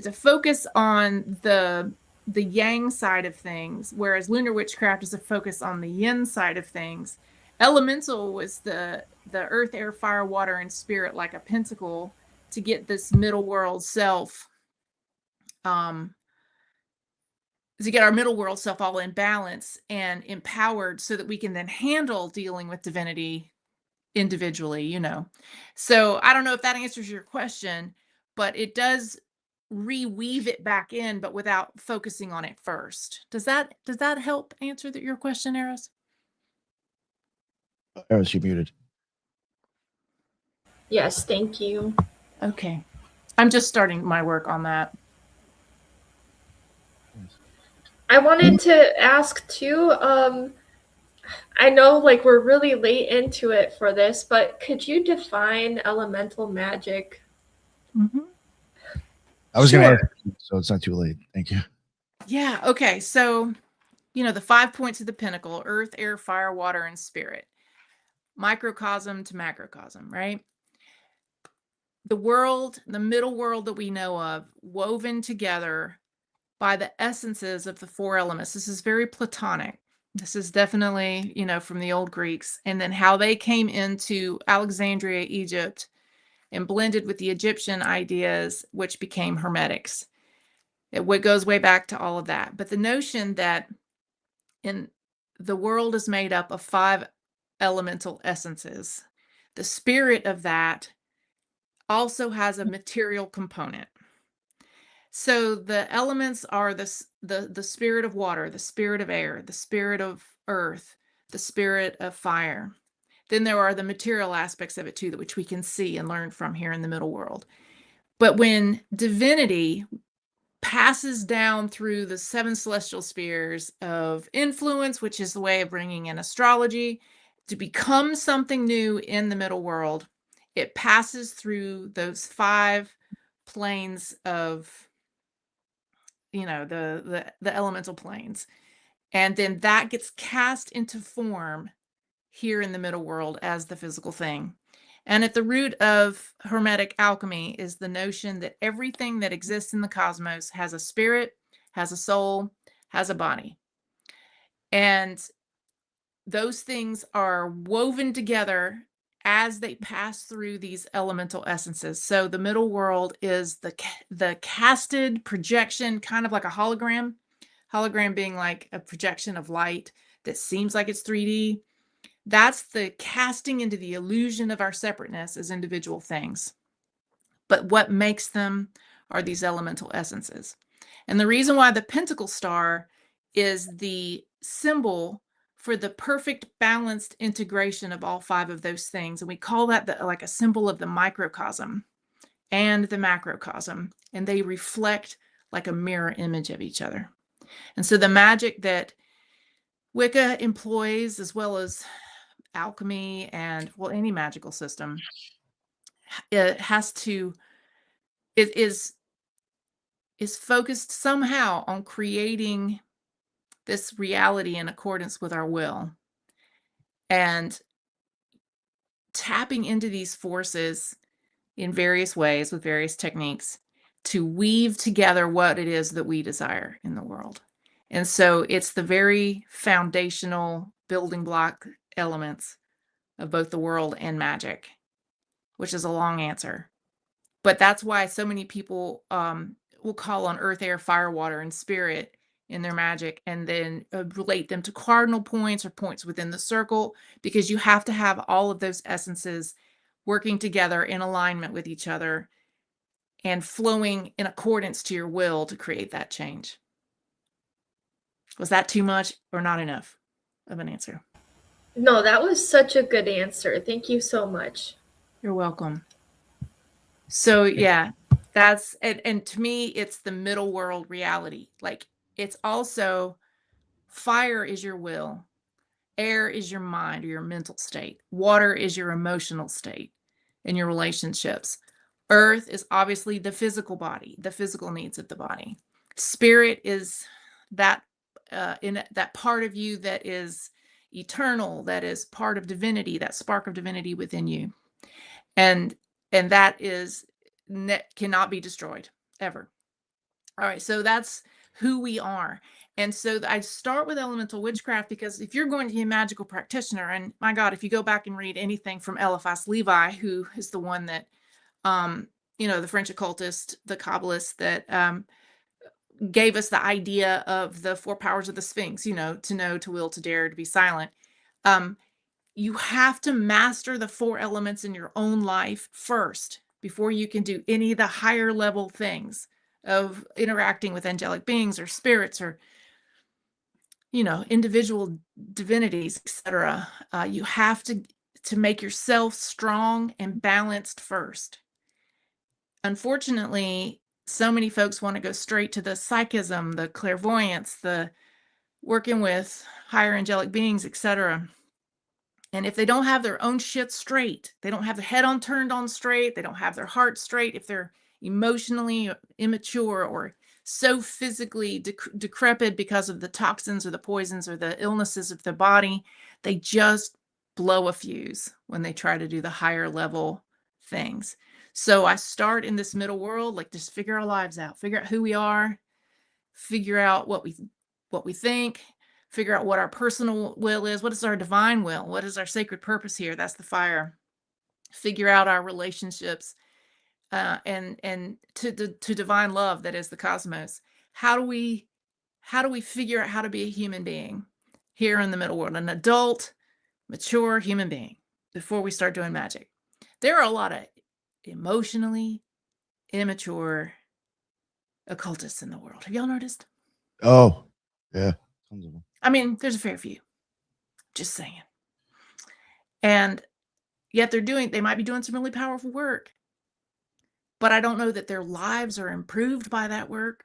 a focus on the yang side of things, whereas lunar witchcraft is a focus on the yin side of things. Elemental was the earth, air, fire, water, and spirit, like a pentacle, to get this middle world self, to get our middle world self all in balance and empowered, so that we can then handle dealing with divinity individually, So I don't know if that answers your question, but it does reweave it back in, but without focusing on it first. Does that help answer your question, Eris? Eris, you muted. Yes, thank you. Okay. I'm just starting my work on that. I wanted to ask too, I know we're really late into it for this, but could you define elemental magic? Mm-hmm. I was going to ask you, so it's not too late. Thank you. Yeah. Okay. So, the 5 points of the pinnacle: earth, air, fire, water, and spirit. Microcosm to macrocosm, right? The world, the middle world that we know of, woven together by the essences of the 4 elements. This is very Platonic. This is definitely, from the old Greeks, and then how they came into Alexandria, Egypt, and blended with the Egyptian ideas, which became Hermetics. It goes way back to all of that. But the notion that the world is made up of 5 elemental essences, the spirit of that also has a material component. So the elements are the spirit of water, the spirit of air, the spirit of earth, the spirit of fire. Then there are the material aspects of it too, which we can see and learn from here in the middle world. But when divinity passes down through the 7 celestial spheres of influence, which is the way of bringing in astrology, to become something new in the middle world, it passes through those 5 planes of, the elemental planes. And then that gets cast into form here in the middle world as the physical thing. And at the root of Hermetic alchemy is the notion that everything that exists in the cosmos has a spirit, has a soul, has a body. And those things are woven together as they pass through these elemental essences. So the middle world is the casted projection, kind of like a hologram being like a projection of light that seems like it's 3D. That's the casting into the illusion of our separateness as individual things. But what makes them are these elemental essences. And the reason why the pentacle star is the symbol for the perfect balanced integration of all 5 of those things. And we call that like a symbol of the microcosm and the macrocosm. And they reflect like a mirror image of each other. And so the magic that Wicca employs, as well as alchemy and any magical system, it is focused somehow on creating this reality in accordance with our will, and tapping into these forces in various ways with various techniques to weave together what it is that we desire in the world. And so it's the very foundational building block elements of both the world and magic, which is a long answer. But that's why so many people will call on earth, air, fire, water, and spirit in their magic, and then relate them to cardinal points or points within the circle, because you have to have all of those essences working together in alignment with each other and flowing in accordance to your will to create that change. Was that too much or not enough of an answer? No, that was such a good answer. Thank you so much. You're welcome. So yeah, that's and to me, it's the middle world reality. Like, it's also fire is your will, air is your mind or your mental state, water is your emotional state and your relationships. Earth is obviously the physical body, the physical needs of the body. Spirit is that in that part of you that is eternal, that is part of divinity, that spark of divinity within you, and that is cannot be destroyed ever. All right, so that's who we are. And so I start with elemental witchcraft because if you're going to be a magical practitioner, and my God, if you go back and read anything from Eliphas Levi, who is the one that the French occultist, the Kabbalist that gave us the idea of the 4 powers of the Sphinx, to know, to will, to dare, to be silent. You have to master the 4 elements in your own life first before you can do any of the higher level things of interacting with angelic beings or spirits or, individual divinities, etc. You have to make yourself strong and balanced first. Unfortunately, so many folks want to go straight to the psychism, the clairvoyance, the working with higher angelic beings, etc. And if they don't have their own shit straight, they don't have their head on turned on straight, they don't have their heart straight, if they're emotionally immature or so physically decrepit because of the toxins or the poisons or the illnesses of their body, they just blow a fuse when they try to do the higher level things. So I start in this middle world, like, just figure our lives out, figure out who we are, figure out what we think, figure out what our personal will is, what is our divine will, what is our sacred purpose here, that's the fire. Figure out our relationships and to divine love, that is the cosmos. How do we figure out how to be a human being here in the middle world, an adult, mature human being, before we start doing magic? There are a lot of emotionally immature occultists in the world. Have y'all noticed? Oh, yeah. Tons of them. I mean, there's a fair few. Just saying. And yet they might be doing some really powerful work, but I don't know that their lives are improved by that work.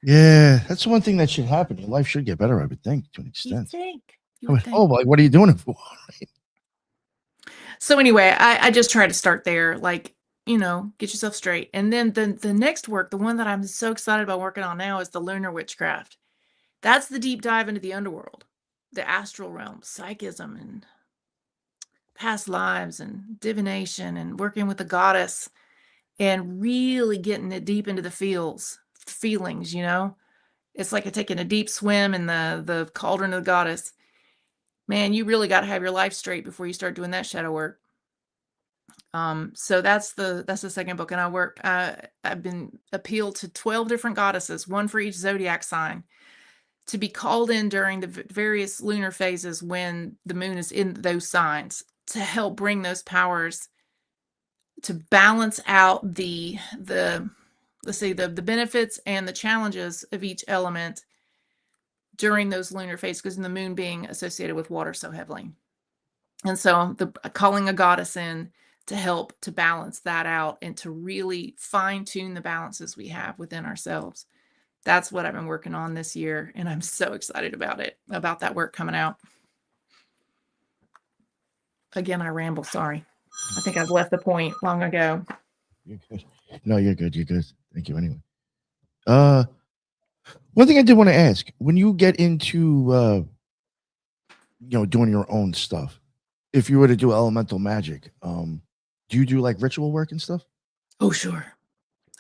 Yeah, that's one thing that should happen. Your life should get better, I would think, to an extent. You would think. Oh, like, what are you doing it for? So anyway, I just try to start there, like, get yourself straight. And then the next work, the one that I'm so excited about working on now, is the lunar witchcraft. That's the deep dive into the underworld, the astral realm, psychism, and past lives, and divination, and working with the goddess, and really getting it deep into the feelings. It's like taking a deep swim in the cauldron of the goddess. Man, you really got to have your life straight before you start doing that shadow work. So that's the second book, and I've been appealed to 12 different goddesses, one for each zodiac sign, to be called in during the various lunar phases when the moon is in those signs, to help bring those powers to balance out the benefits and the challenges of each element during those lunar phases, because the moon being associated with water so heavily. And so calling a goddess in to help to balance that out and to really fine-tune the balances we have within ourselves. That's what I've been working on this year, and I'm so excited about that work coming out. Again, I ramble, sorry. I think I've left the point long ago. You're good. No, you're good. You're good. Thank you anyway. One thing I did want to ask, when you get into doing your own stuff, if you were to do elemental magic, do you do like ritual work and stuff? Oh, sure.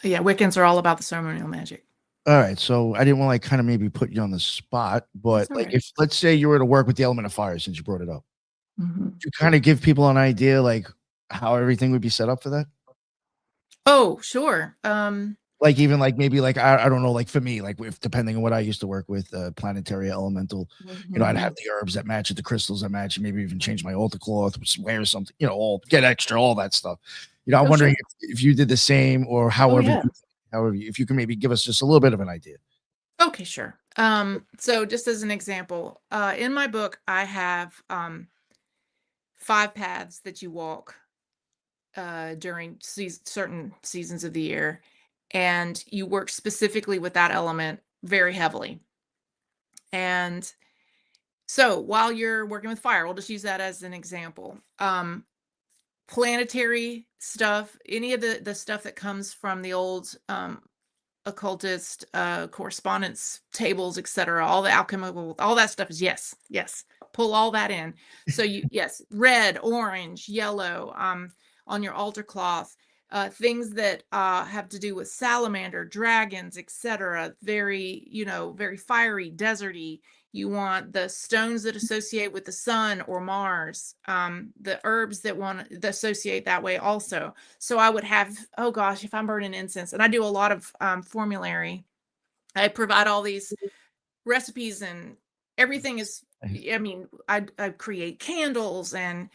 Yeah, Wiccans are all about the ceremonial magic. All right. So I didn't want to like kind of maybe put you on the spot, but That's all like right. if let's say you were to work with the element of fire, since you brought it up, Mhm. to kind of give people an idea like how everything would be set up for that. Oh, sure. Like even like maybe like I don't know, like for me, like if depending on what I used to work with, planetary elemental, I'd have Mhm. the herbs that match it, the crystals that match it, maybe even change my altar cloth, wear something, all get extra, all that stuff. I'm Oh, wondering sure. if you did the same or Oh, however yeah. if you can maybe give us just a little bit of an idea. Okay, sure. So just as an example, in my book, I have 5 paths that you walk during certain seasons of the year, and you work specifically with that element very heavily. And so while you're working with fire, we'll just use that as an example. Planetary stuff, any of the stuff that comes from the old occultist correspondence tables, etc., all the alchemical, all that stuff is yes, pull all that in. So yes, red, orange, yellow, on your altar cloth, things that have to do with salamander, dragons, etc., very, very fiery, deserty. You want the stones that associate with the sun or Mars, the herbs that associate that way also. So I would have, oh gosh, if I'm burning incense, and I do a lot of formulary, I provide all these recipes, and everything is, I mean, I create candles and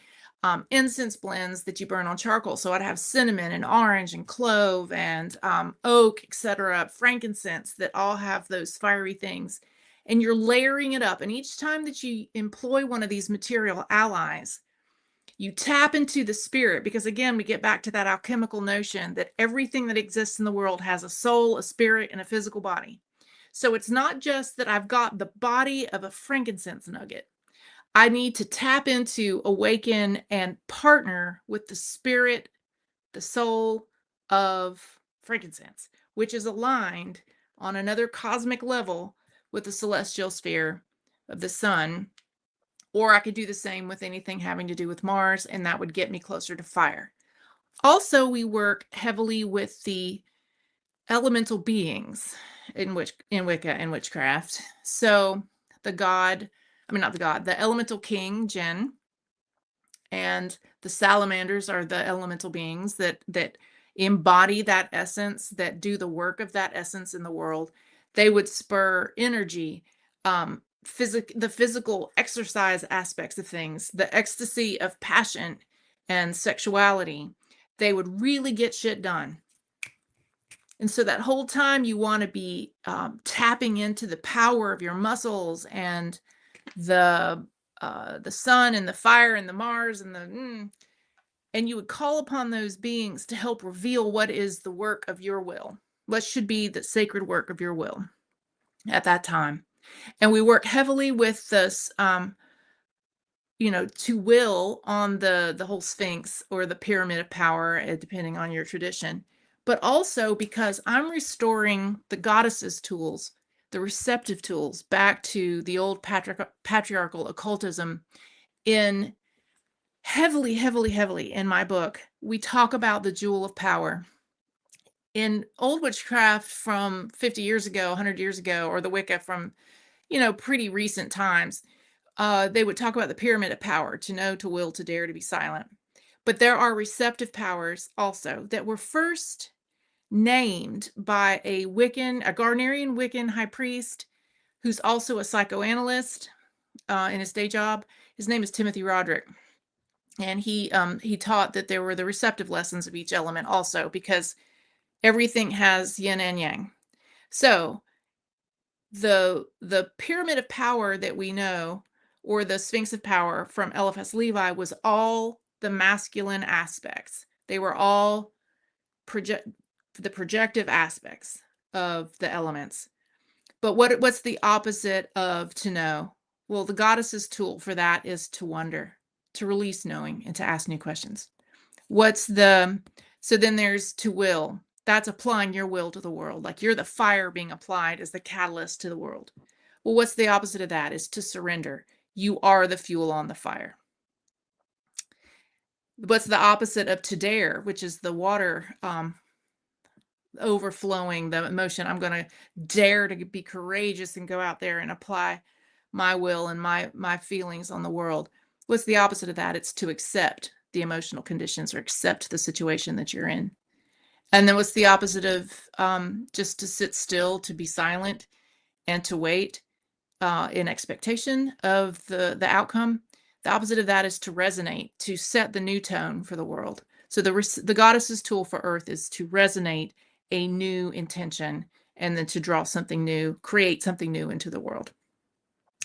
incense blends that you burn on charcoal. So I'd have cinnamon and orange and clove and oak, etc., frankincense, that all have those fiery things. And you're layering it up. And each time that you employ one of these material allies, you tap into the spirit, because again, we get back to that alchemical notion that everything that exists in the world has a soul, a spirit, and a physical body. So it's not just that I've got the body of a frankincense nugget. I need to tap into, awaken, and partner with the spirit, the soul of frankincense, which is aligned on another cosmic level with the celestial sphere of the sun. Or I could do the same with anything having to do with Mars, and that would get me closer to fire. Also, we work heavily with the elemental beings in Wicca and witchcraft. So the elemental king, Jinn, and the salamanders are the elemental beings that embody that essence, that do the work of that essence in the world. They would spur energy, the physical exercise aspects of things, the ecstasy of passion and sexuality. They would really get shit done. And so that whole time you want to be tapping into the power of your muscles and the sun and the fire and the Mars and you would call upon those beings to help reveal what is the work of your will, what should be the sacred work of your will at that time. And we work heavily with this, to will on the whole Sphinx or the pyramid of power, depending on your tradition, but also because I'm restoring the goddesses' tools, the receptive tools, back to the old patriarchal occultism. In heavily, heavily, heavily in my book, we talk about the jewel of power. In old witchcraft from 50 years ago, 100 years ago, or the Wicca from, pretty recent times, they would talk about the pyramid of power: to know, to will, to dare, to be silent. But there are receptive powers also that were first named by a Gardnerian Wiccan high priest who's also a psychoanalyst in his day job. His name is Timothy Roderick. And he taught that there were the receptive lessons of each element also, because everything has yin and yang. So the pyramid of power that we know, or the Sphinx of power from Eliphas Levi, was all the masculine aspects. They were all the projective aspects of the elements. But what's the opposite of to know? Well, the goddess's tool for that is to wonder, to release knowing, and to ask new questions. So then there's to will. That's applying your will to the world. Like you're the fire being applied as the catalyst to the world. Well, what's the opposite of that? Is to surrender. You are the fuel on the fire. What's the opposite of to dare, which is the water overflowing the emotion. I'm going to dare to be courageous and go out there and apply my will and my feelings on the world. What's the opposite of that? It's to accept the emotional conditions or accept the situation that you're in. And then what's the opposite of just to sit still, to be silent, and to wait in expectation of the outcome? The opposite of that is to resonate, to set the new tone for the world. So the goddess's tool for Earth is to resonate a new intention, and then to draw something new, create something new into the world.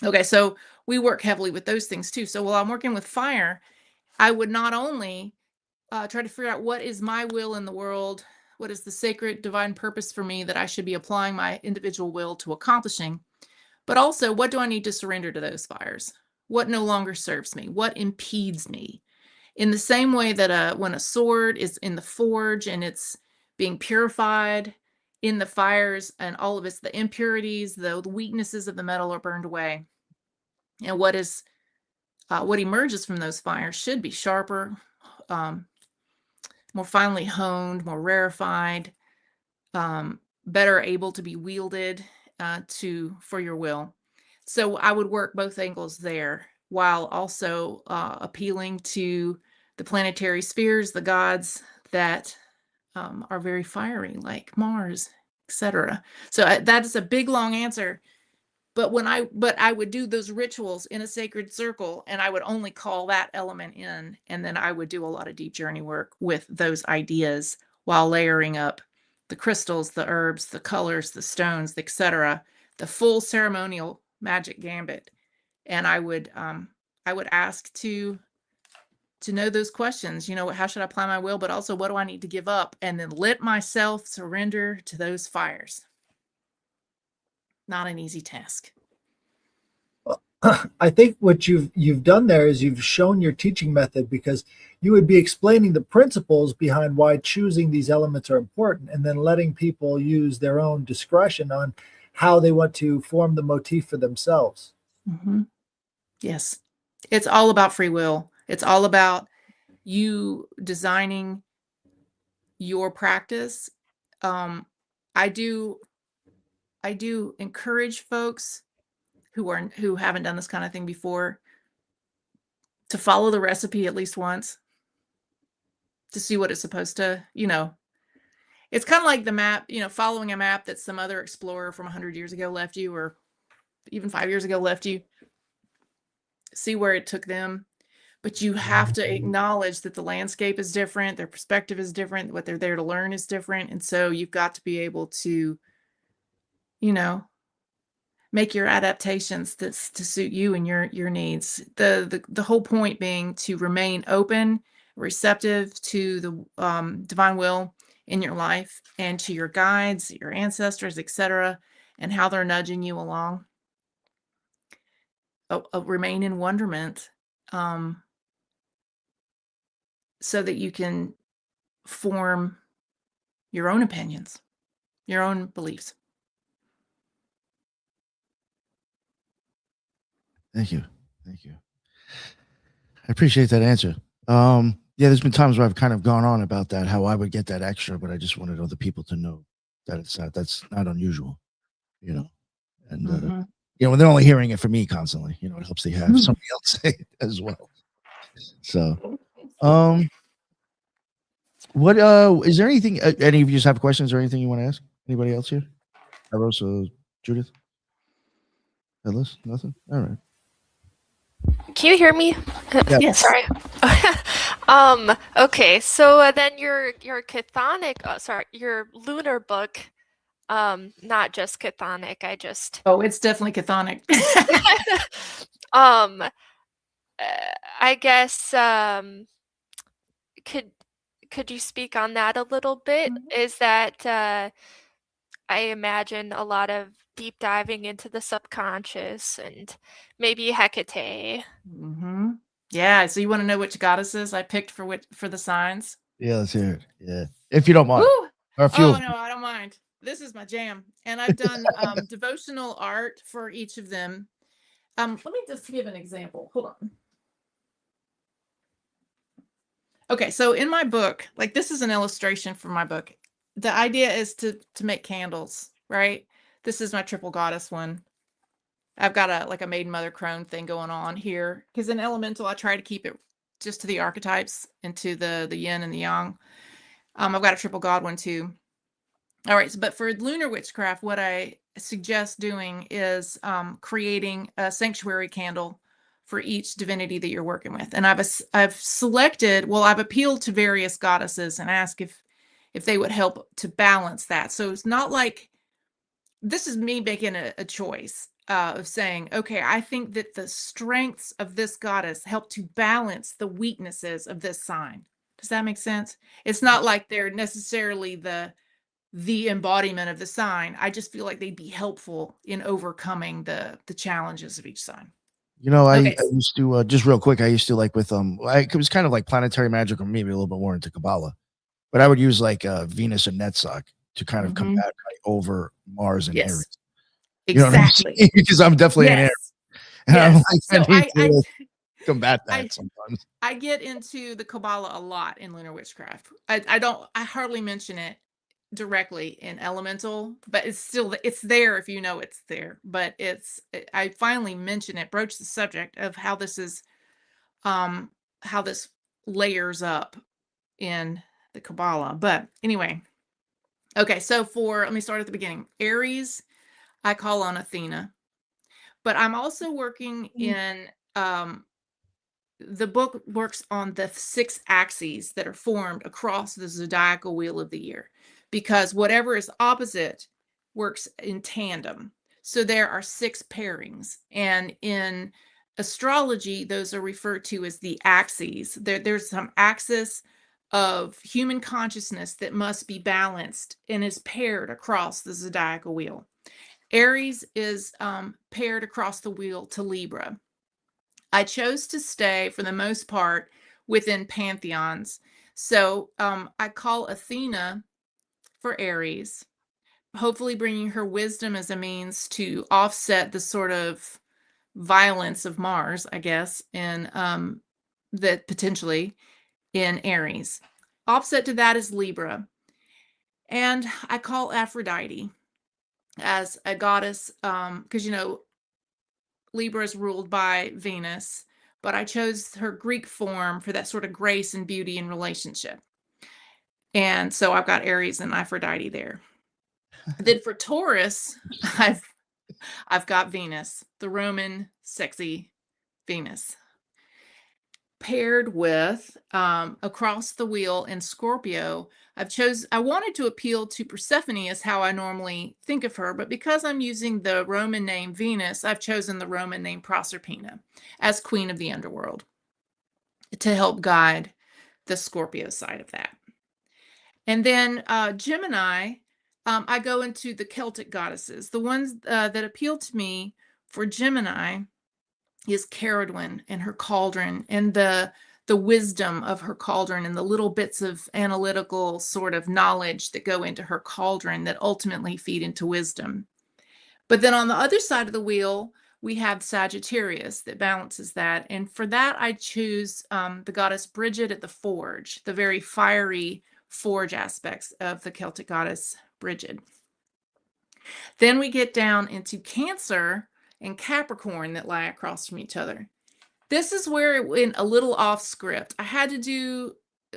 Okay, so we work heavily with those things too. So while I'm working with fire, I would not only try to figure out what is my will in the world, what is the sacred divine purpose for me that I should be applying my individual will to accomplishing, but also what do I need to surrender to those fires? What no longer serves me? What impedes me? In the same way that when a sword is in the forge and it's being purified in the fires, and all of its the impurities, the weaknesses of the metal are burned away, and what emerges from those fires should be sharper, more finely honed, more rarefied, better able to be wielded for your will. So I would work both angles there, while also appealing to the planetary spheres, the gods that are very fiery, like Mars, etc. So that is a big, long answer. But I would do those rituals in a sacred circle, and I would only call that element in, and then I would do a lot of deep journey work with those ideas while layering up the crystals, the herbs, the colors, the stones, etc., the full ceremonial magic gambit. And I would ask to know those questions. How should I apply my will, but also what do I need to give up, and then let myself surrender to those fires. Not an easy task. I think what you've done there is you've shown your teaching method, because you would be explaining the principles behind why choosing these elements are important, and then letting people use their own discretion on how they want to form the motif for themselves. Mm-hmm. Yes. It's all about free will. It's all about you designing your practice. I do encourage folks who haven't done this kind of thing before to follow the recipe at least once to see what it's supposed to, it's kind of like the map, following a map that some other explorer from 100 years ago left you, or even 5 years ago left you. See where it took them. But you have to acknowledge that the landscape is different, their perspective is different, what they're there to learn is different. And so you've got to be able to, make your adaptations to suit you and your needs. The whole point being to remain open, receptive to the divine will in your life, and to your guides, your ancestors, etc., and how they're nudging you along. Remain in wonderment, so that you can form your own opinions, your own beliefs. Thank you. I appreciate that answer. Yeah, there's been times where I've kind of gone on about that, how I would get that extra, but I just wanted other people to know that that's not unusual, and when they're only hearing it from me constantly, it helps they have somebody else say it as well. So, what is there anything? Any of you just have questions or anything you want to ask? Anybody else here? Rosa, Judith, Ellis, nothing. All right. Can you hear me? Yes. Sorry. Okay. So then your chthonic, your lunar book, not just chthonic. Oh, it's definitely chthonic. I guess could you speak on that a little bit? Mm-hmm. Is that I imagine a lot of deep diving into the subconscious and maybe Hecate. Mm-hmm. Yeah. So you want to know which goddesses I picked for the signs? Yeah, let's hear it. Yeah, if you don't mind. Woo! Or a few. Oh no, I don't mind. This is my jam, and I've done devotional art for each of them. Let me just give an example. Hold on. Okay, so in my book, like this is an illustration from my book. the idea is to make candles, right? This is my triple goddess one. I've got a maiden mother crone thing going on here because in elemental I try to keep it just to the archetypes and to the yin and the yang. I've got a triple god one too. All right, but for lunar witchcraft, what I suggest doing is creating a sanctuary candle for each divinity that you're working with. And I've selected, well, I've appealed to various goddesses and asked if they would help to balance that. So it's not like this is me making a choice of saying, okay, I think that the strengths of this goddess help to balance the weaknesses of this sign. Does that make sense? It's not like they're necessarily the embodiment of the sign. I just feel like they'd be helpful in overcoming the challenges of each sign. You know, I Okay. used to just real quick. I used to like with it was kind of like planetary magic, or maybe a little bit more into Kabbalah. But I would use like Venus and Netzach to kind of combat right over Mars and Yes. Aries. You know what I'm Exactly. saying? Because I'm definitely an Aries. And I'm Yes. like, So I need to combat that sometimes. I get into the Kabbalah a lot in lunar witchcraft. I hardly mention it directly in elemental, but it's there if you know it's there. But I finally mention it, broach the subject of how this is how this layers up in the Kabbalah. But anyway, okay, so let me start at the beginning. Aries, I call on Athena, but I'm also working in the book works on the 6 axes that are formed across the zodiacal wheel of the year, because whatever is opposite works in tandem. So there are 6 pairings, and in astrology, those are referred to as the axes. There's some axis of human consciousness that must be balanced and is paired across the zodiacal wheel. Aries is paired across the wheel to Libra. I chose to stay, for the most part, within pantheons. So I call Athena for Aries, hopefully bringing her wisdom as a means to offset the sort of violence of Mars, I guess, in that potentially in Aries. Offset to that is Libra. And I call Aphrodite as a goddess, because, Libra is ruled by Venus, but I chose her Greek form for that sort of grace and beauty in relationship. And so I've got Aries and Aphrodite there. Then for Taurus, I've got Venus, the Roman sexy Venus, paired with across the wheel in Scorpio. I wanted to appeal to Persephone as how I normally think of her, but because I'm using the Roman name Venus, I've chosen the Roman name Proserpina as queen of the underworld to help guide the Scorpio side of that. And then Gemini, I go into the Celtic goddesses. The ones that appeal to me for Gemini is Caradwyn and her cauldron, and the wisdom of her cauldron, and the little bits of analytical sort of knowledge that go into her cauldron that ultimately feed into wisdom. But then on the other side of the wheel, we have Sagittarius that balances that. And for that, I choose the goddess Bridget at the forge, the very fiery forge aspects of the Celtic goddess Bridget. Then we get down into Cancer and Capricorn that lie across from each other. This is where it went a little off script. I had to do,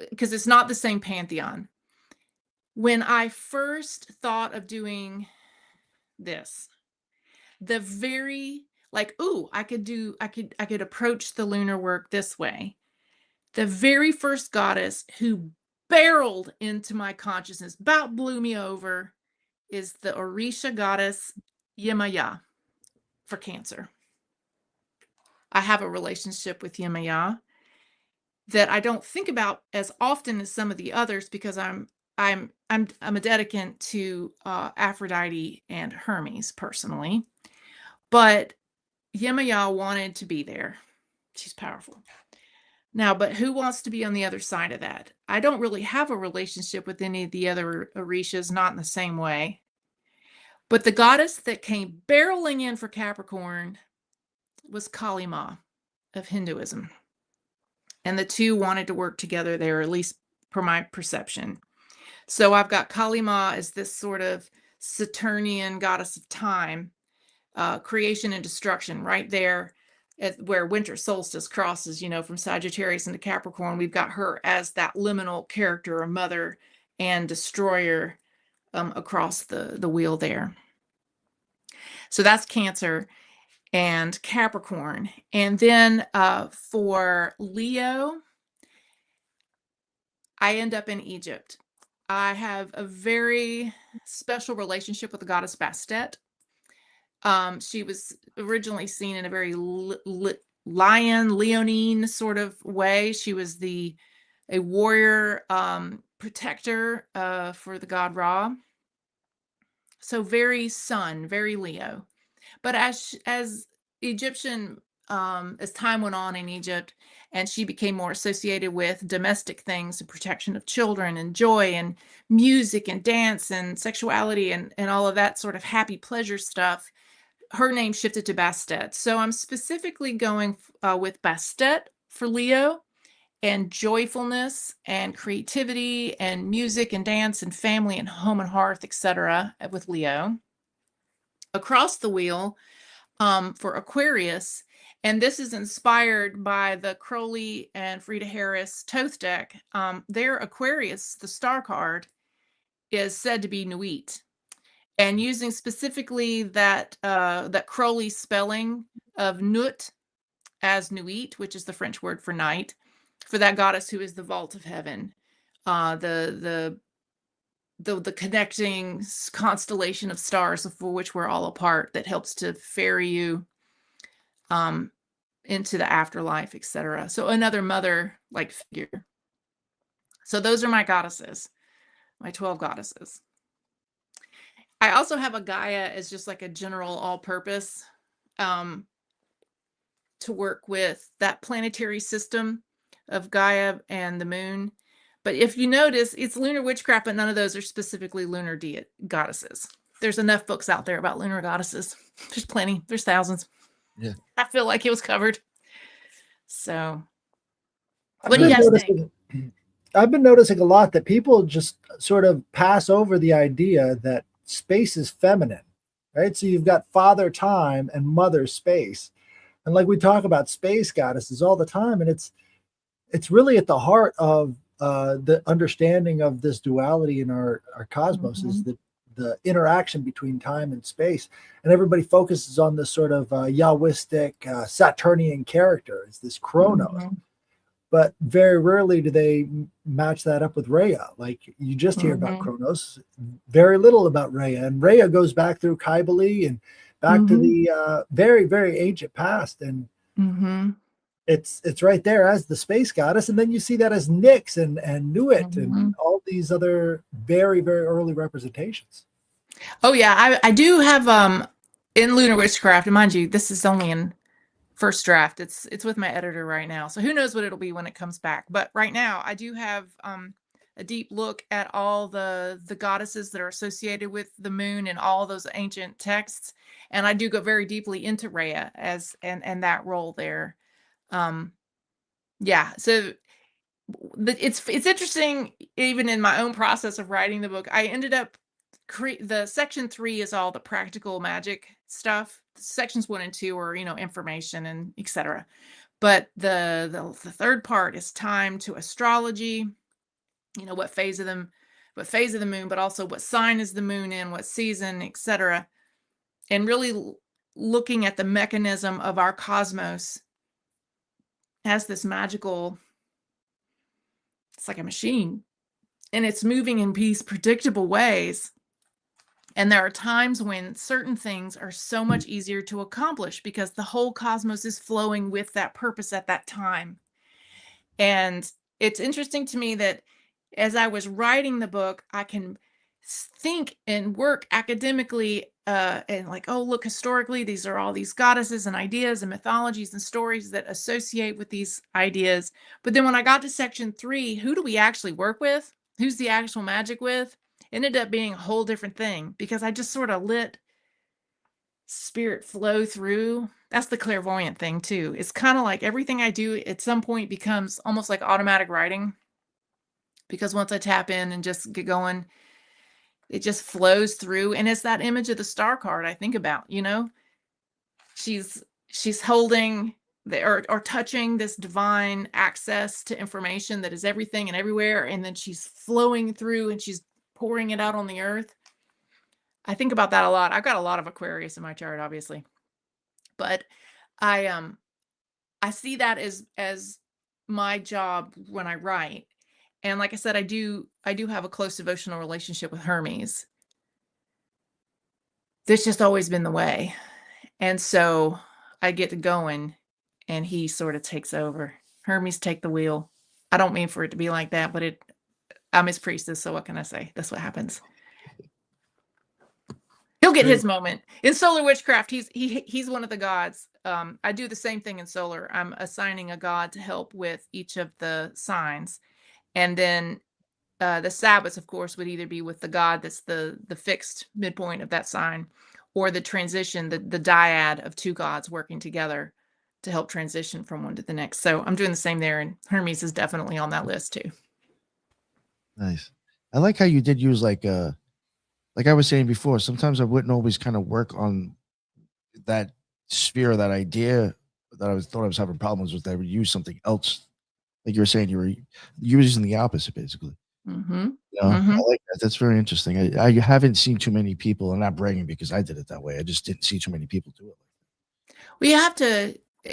because it's not the same pantheon. When I first thought of doing this, the very I could approach the lunar work this way. The very first goddess who barreled into my consciousness, about blew me over, is the Orisha goddess Yemaya for Cancer. I have a relationship with Yemaya that I don't think about as often as some of the others, because I'm a dedicant to Aphrodite and Hermes personally. But Yemaya wanted to be there. She's powerful. Now, but who wants to be on the other side of that? I don't really have a relationship with any of the other Orishas, not in the same way. But the goddess that came barreling in for Capricorn was Kali Ma of Hinduism. And the two wanted to work together there, at least per my perception. So I've got Kali Ma as this sort of Saturnian goddess of time, creation and destruction, right there where winter solstice crosses, from Sagittarius into Capricorn. We've got her as that liminal character, a mother and destroyer, across the wheel there. So that's Cancer and Capricorn. And then for Leo, I end up in Egypt. I have a very special relationship with the goddess Bastet. She was originally seen in a very leonine sort of way. She was a warrior protector for the god Ra. So very sun, very Leo. But as Egyptian, as time went on in Egypt, and she became more associated with domestic things and protection of children and joy and music and dance and sexuality and all of that sort of happy pleasure stuff, her name shifted to Bastet. So I'm specifically going with Bastet for Leo, and joyfulness and creativity and music and dance and family and home and hearth, etc. with Leo. Across the wheel, for Aquarius, and this is inspired by the Crowley and Frida Harris Thoth deck. Their Aquarius, the star card, is said to be Nuit, and using specifically that Crowley spelling of Nut as Nuit, which is the French word for night, for that goddess who is the vault of heaven, the connecting constellation of stars for which we're all a part, that helps to ferry you into the afterlife, etc. So another mother-like figure. So those are my goddesses, my 12 goddesses. I also have a Gaia as just like a general all-purpose to work with that planetary system of Gaia and the moon. But if you notice, it's lunar witchcraft, but none of those are specifically lunar goddesses. There's enough books out there about lunar goddesses. There's plenty. There's thousands. Yeah. I feel like it was covered. So what do you guys think? I've been noticing a lot that people just sort of pass over the idea that space is feminine, right? So you've got father time and mother space. And like we talk about space goddesses all the time, and it's really at the heart of the understanding of this duality in our cosmos, is the interaction between time and space. And everybody focuses on this sort of Yahwistic Saturnian character, is this Kronos. But very rarely do they match that up with Rhea. Like you just hear about Kronos, very little about Rhea. And Rhea goes back through Kybele and back to the very, very ancient past. And it's right there as the space goddess. And then you see that as Nyx and Nuit and all these other very, very early representations. Oh yeah, I do have in Lunar Witchcraft, and mind you, this is only in first draft. It's with my editor right now, so who knows what it'll be when it comes back. But right now I do have a deep look at all the goddesses that are associated with the moon and all those ancient texts, and I do go very deeply into Rhea as and that role there. Yeah, so it's interesting. Even in my own process of writing the book, I ended up the section 3 is all the practical magic stuff. Sections 1 and 2 are information and etc. But the third part is time to astrology. What phase of the moon, but also what sign is the moon in, what season, etc. And really looking at the mechanism of our cosmos as this magical, it's like a machine, and it's moving in these predictable ways. And there are times when certain things are so much easier to accomplish because the whole cosmos is flowing with that purpose at that time. And it's interesting to me that as I was writing the book, I can think and work academically and like, oh, look, historically, these are all these goddesses and ideas and mythologies and stories that associate with these ideas. But then when I got to section 3, who do we actually work with? Who's the actual magic with? Ended up being a whole different thing because I just sort of let spirit flow through. That's the clairvoyant thing too. It's kind of like everything I do at some point becomes almost like automatic writing, because once I tap in and just get going, it just flows through. And it's that image of the star card I think about, you know, she's holding or touching this divine access to information that is everything and everywhere. And then she's flowing through and she's pouring it out on the earth. I think about that a lot. I've got a lot of Aquarius in my chart, obviously, but I see that as my job when I write. And like I said, I do have a close devotional relationship with Hermes. This just always been the way. And so I get to going and he sort of takes over. Hermes take the wheel. I don't mean for it to be like that, but I'm his priestess, so what can I say? That's what happens. He'll get his moment. In solar witchcraft, he's one of the gods. I do the same thing in solar. I'm assigning a god to help with each of the signs. And then the Sabbats, of course, would either be with the god that's the fixed midpoint of that sign, or the transition, the dyad of two gods working together to help transition from one to the next. So I'm doing the same there, and Hermes is definitely on that list too. Nice. I like how you did use like I was saying before, sometimes I wouldn't always kind of work on that sphere, that idea that I thought I was having problems with. I would use something else. Like you were saying, you were using the opposite, basically. Mm-hmm. You know, I like that. That's very interesting. I haven't seen too many people, and not bragging because I did it that way. I just didn't see too many people do it. Well,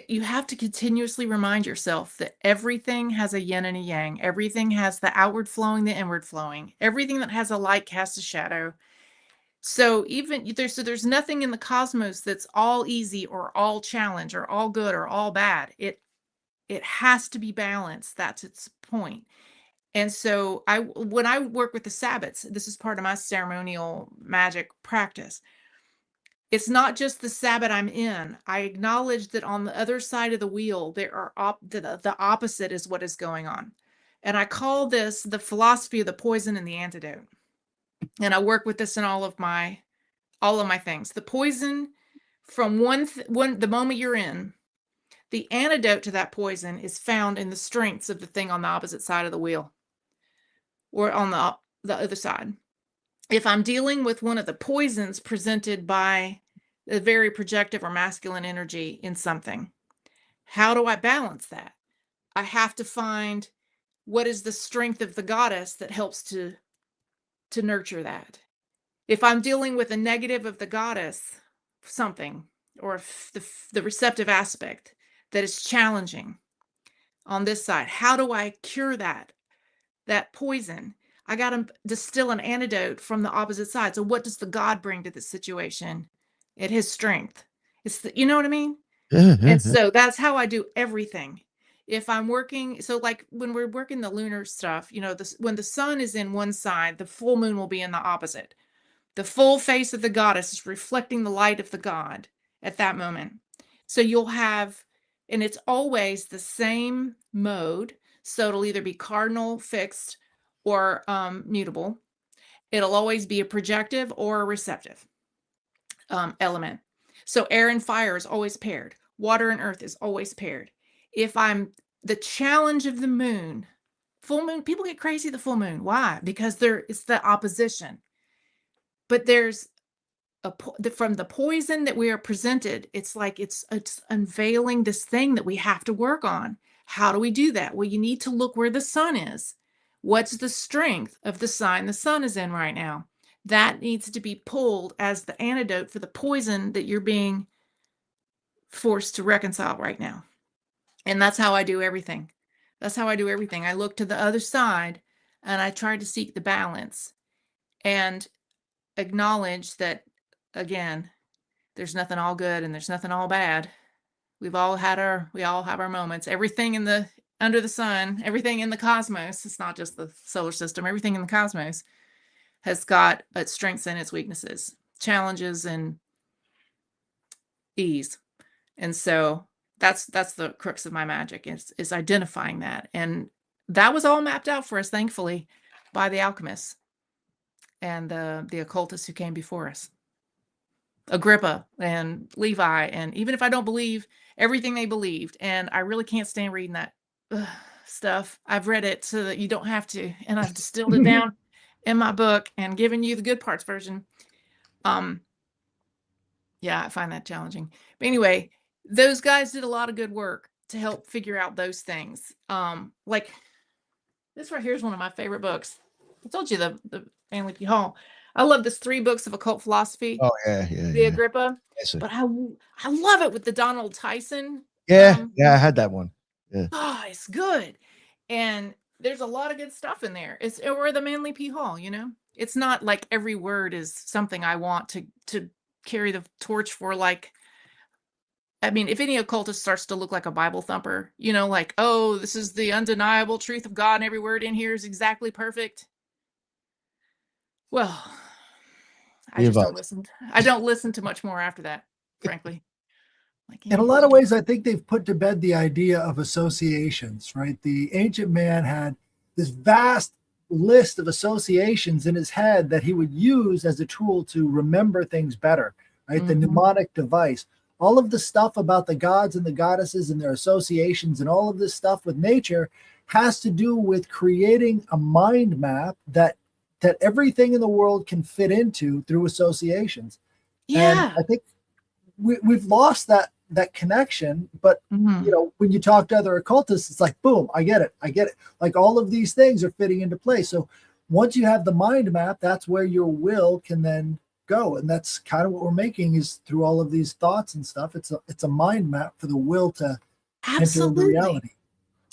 you have to continuously remind yourself that everything has a yin and a yang. Everything has the outward flowing, the inward flowing. Everything that has a light casts a shadow. So there's nothing in the cosmos that's all easy or all challenge or all good or all bad. It has to be balanced. That's its point. And so when I work with the Sabbats, this is part of my ceremonial magic practice. It's not just the Sabbat I'm in. I acknowledge that on the other side of the wheel, there are the opposite is what is going on. And I call this the philosophy of the poison and the antidote. And I work with this in all of my things. The poison from the moment you're in, the antidote to that poison is found in the strengths of the thing on the opposite side of the wheel, or on the other side. If I'm dealing with one of the poisons presented by a very projective or masculine energy in something, how do I balance that? I have to find what is the strength of the goddess that helps to nurture that. If I'm dealing with a negative of the goddess, something, or the receptive aspect that is challenging on this side, how do I cure that poison? I got to distill an antidote from the opposite side. So what does the God bring to this situation? It his strength. You know what I mean? And so that's how I do everything. If I'm working, so like when we're working the lunar stuff, you know, when the sun is in one side, the full moon will be in the opposite. The full face of the goddess is reflecting the light of the god at that moment. So you'll have, and it's always the same mode. So it'll either be cardinal, fixed, or mutable. It'll always be a projective or a receptive element. So air and fire is always paired. Water and earth is always paired. If I'm the challenge of the moon, full moon, people get crazy the full moon. Why? Because it's the opposition. But there's from the poison that we are presented, it's like it's unveiling this thing that we have to work on. How do we do that? Well, you need to look where the sun is. What's the strength of the sign the sun is in right now? That needs to be pulled as the antidote for the poison that you're being forced to reconcile right now. And that's how I do everything. I look to the other side and I try to seek the balance and acknowledge that, again, there's nothing all good and there's nothing all bad. We all have our moments. Everything under the sun, everything in the cosmos, it's not just the solar system, everything in the cosmos has got its strengths and its weaknesses, challenges and ease. And so that's the crux of my magic is identifying that. And that was all mapped out for us, thankfully, by the alchemists and the occultists who came before us. Agrippa and Levi, and even if I don't believe everything they believed, and I really can't stand reading that stuff. I've read it so that you don't have to, and I've distilled it down in my book and given you the good parts version. Yeah, I find that challenging. But anyway, those guys did a lot of good work to help figure out those things. Like this right here is one of my favorite books. I told you the Family P. Hall. I love this 3 books of occult philosophy. Oh yeah. The Agrippa. Yes, sir. But I love it with the Donald Tyson. Yeah, I had that one. Yeah. Oh, it's good. And there's a lot of good stuff in there. Or the Manly P. Hall, you know? It's not like every word is something I want to carry the torch for. Like, I mean, if any occultist starts to look like a Bible thumper, you know, like, oh, this is the undeniable truth of God and every word in here is exactly perfect. Well, I just don't listen. I don't listen to much more after that, frankly. Like, In a lot of ways, I think they've put to bed the idea of associations, right? The ancient man had this vast list of associations in his head that he would use as a tool to remember things better, right? The mnemonic device. All of the stuff about the gods and the goddesses and their associations and all of this stuff with nature has to do with creating a mind map that everything in the world can fit into through associations. Yeah. And I think we've lost that connection. But you know, when you talk to other occultists, it's like, boom, I get it. Like all of these things are fitting into place. So once you have the mind map, that's where your will can then go. And that's kind of what we're making is through all of these thoughts and stuff. It's a mind map for the will to enter into reality.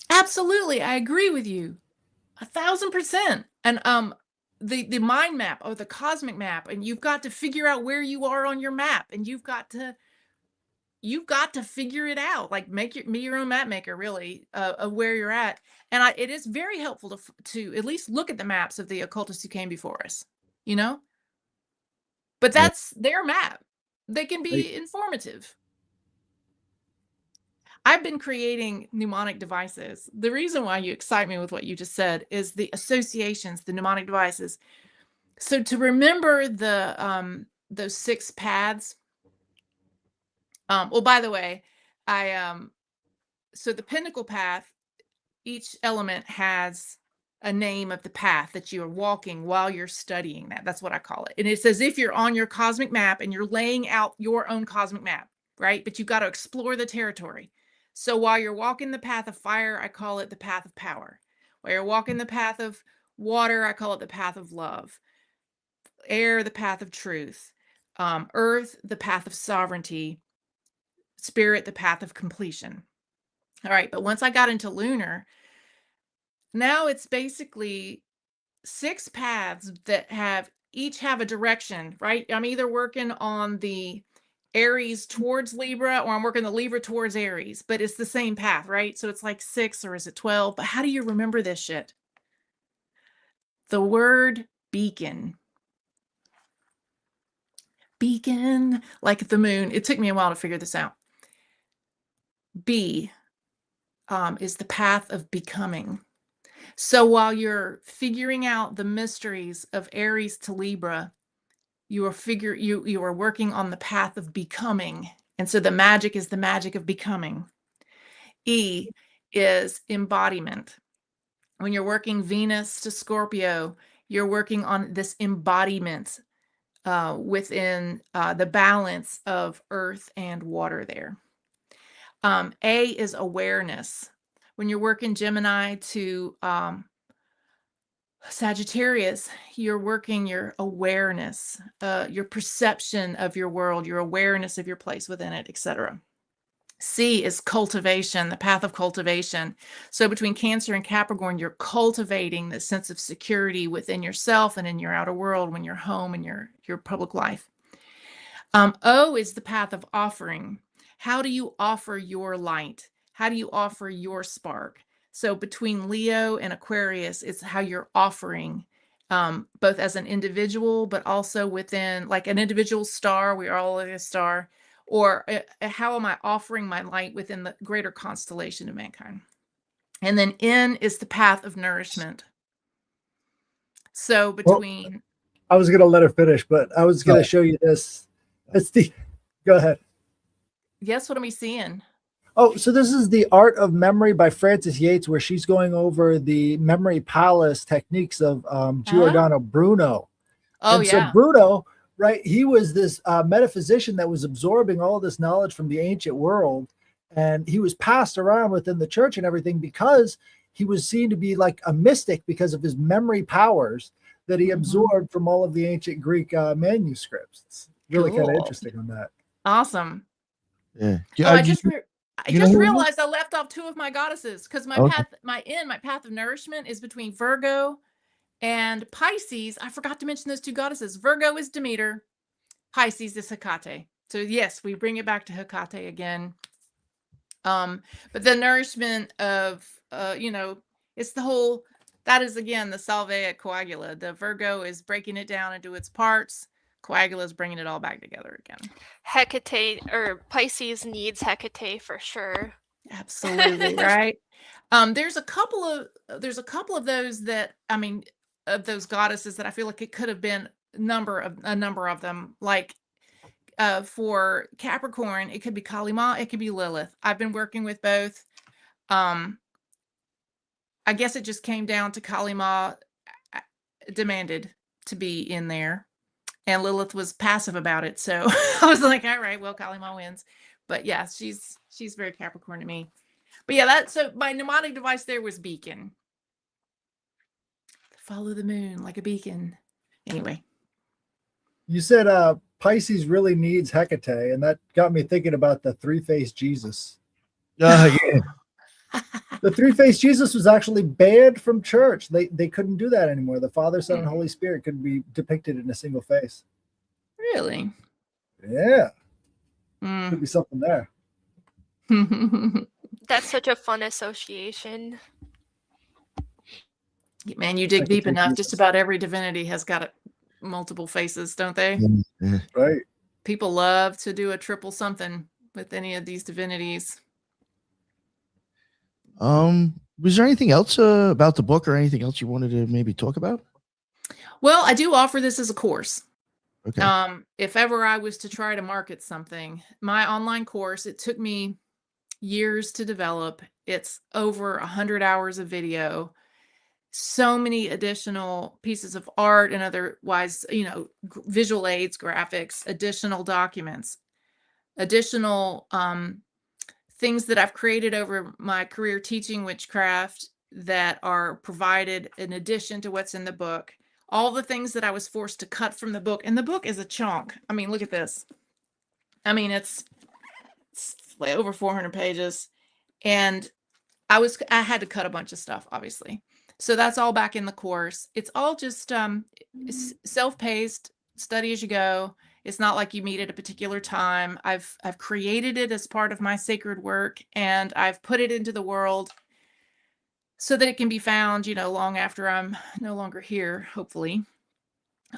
Absolutely. I agree with you 1,000%. And the mind map or the cosmic map, and you've got to figure out where you are on your map, and you've got to figure it out. Like be your own map maker, really, of where you're at. And it is very helpful to at least look at the maps of the occultists who came before us, you know. But that's their map. They can be informative. I've been creating mnemonic devices. The reason why you excite me with what you just said is the associations, the mnemonic devices. So to remember those 6 paths. Well, by the way, so the pinnacle path, each element has a name of the path that you are walking while you're studying that. That's what I call it. And it's as if you're on your cosmic map and you're laying out your own cosmic map, right? But you've got to explore the territory. So while you're walking the path of fire, I call it the path of power. While you're walking the path of water, I call it the path of love. Air, the path of truth. Earth, the path of sovereignty. Spirit, the path of completion. All right, but once I got into lunar, now it's basically 6 paths that each have a direction, right? I'm either working on the Aries towards Libra, or I'm working the Libra towards Aries, but it's the same path, right? So it's like 6, or is it 12? But how do you remember this shit? The word beacon. Beacon, like the moon. It took me a while to figure this out. B is the path of becoming. So while you're figuring out the mysteries of Aries to Libra, you are working on the path of becoming. And so the magic is the magic of becoming. E is embodiment. When you're working Venus to Scorpio, you're working on this embodiment within the balance of earth and water there. A is awareness. When you're working Gemini to Sagittarius, you're working your awareness, your perception of your world, your awareness of your place within it, etc. C is cultivation, the path of cultivation. So between Cancer and Capricorn, you're cultivating the sense of security within yourself and in your outer world when you're home and your public life. O is the path of offering. How do you offer your light? How do you offer your spark? So between Leo and Aquarius, it's how you're offering, both as an individual, but also within like an individual star. We are all a star. Or how am I offering my light within the greater constellation of mankind? And then N is the path of nourishment. So between... Well, I was going to let her finish, but I was going to show you this. Go ahead. Yes, what am I seeing? Oh, so this is The Art of Memory by Frances Yates, where she's going over the memory palace techniques of Giordano Bruno. Oh, And so yeah. Bruno, right, he was this metaphysician that was absorbing all this knowledge from the ancient world. And he was passed around within the church and everything because he was seen to be like a mystic because of his memory powers that he absorbed from all of the ancient Greek manuscripts. It's really kind of Cool. interesting on that. Awesome. Yeah. Oh, I You just you know who it is? realized I left off 2 of my goddesses because my Okay. path of nourishment is between Virgo and Pisces. I forgot to mention those 2 goddesses. Virgo is Demeter, Pisces is Hecate. So yes, we bring it back to Hecate again. But the nourishment of it's the whole, that is again the salve et coagula. The Virgo is breaking it down into its parts. Coagula is bringing it all back together again. Hecate or Pisces needs Hecate for sure. Absolutely, right? There's a couple of those that, I mean, of those goddesses that I feel like it could have been a number of them. Like for Capricorn, it could be Kali Ma, it could be Lilith. I've been working with both. I guess it just came down to Kali Ma demanded to be in there, and Lilith was passive about it. So I was like, all right, well, Kali Ma wins. But yeah, she's very Capricorn to me. But yeah, so my mnemonic device there was beacon. Follow the moon like a beacon. Anyway. You said Pisces really needs Hecate, and that got me thinking about the three-faced Jesus. Yeah. The three-faced Jesus was actually banned from church. They couldn't do that anymore. The Father, Son, and Holy Spirit could be depicted in a single face. Really? Yeah. Could be something there. That's such a fun association. Man, you dig deep enough, just about every divinity has got multiple faces, don't they? Yeah. Right. People love to do a triple something with any of these divinities. Was there anything else about the book or anything else you wanted to maybe talk about? Well, I do offer this as a course. Okay. If ever I was to try to market something, my online course, it took me years to develop. It's over 100 hours of video, so many additional pieces of art and otherwise, visual aids, graphics, additional documents, additional things that I've created over my career teaching witchcraft that are provided in addition to what's in the book. All the things that I was forced to cut from the book. And the book is a chunk. I mean, look at this. I mean, it's like over 400 pages. And I had to cut a bunch of stuff, obviously. So that's all back in the course. It's all just self-paced, study as you go. It's not like you meet at a particular time. I've created it as part of my sacred work, and I've put it into the world so that it can be found, long after I'm no longer here, hopefully.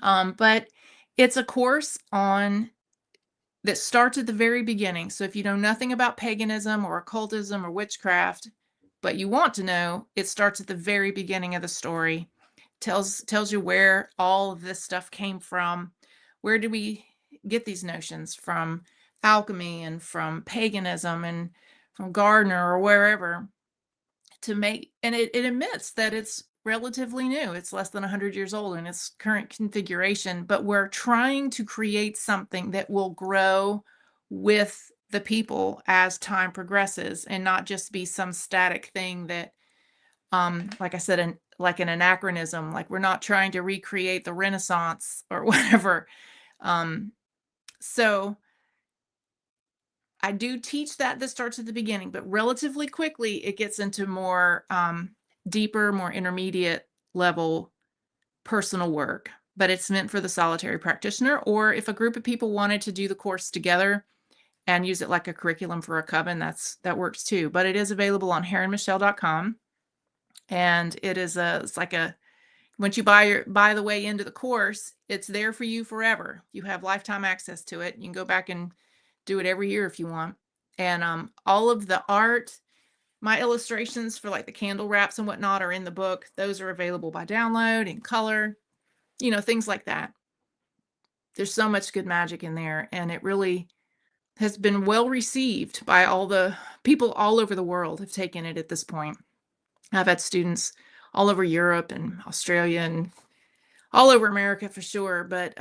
But it's a course that starts at the very beginning. So if you know nothing about paganism or occultism or witchcraft, but you want to know, it starts at the very beginning of the story. Tells you where all of this stuff came from. Where do we get these notions from? Alchemy and from paganism and from Gardner or wherever. And it admits that it's relatively new. It's less than 100 years old in its current configuration, but we're trying to create something that will grow with the people as time progresses and not just be some static thing that, like I said, like an anachronism, like we're not trying to recreate the Renaissance or whatever. So I do teach that starts at the beginning, but relatively quickly it gets into more deeper, more intermediate level personal work. But it's meant for the solitary practitioner, or if a group of people wanted to do the course together and use it like a curriculum for a coven, that works too. But it is available on heronmichelle.com. And it is once you buy the way into the course, it's there for you forever. You have lifetime access to it. You can go back and do it every year if you want. And all of the art, my illustrations for like the candle wraps and whatnot are in the book. Those are available by download in color, things like that. There's so much good magic in there, and it really has been well received by all the people all over the world have taken it at this point. I've had students all over Europe and Australia and all over America for sure, but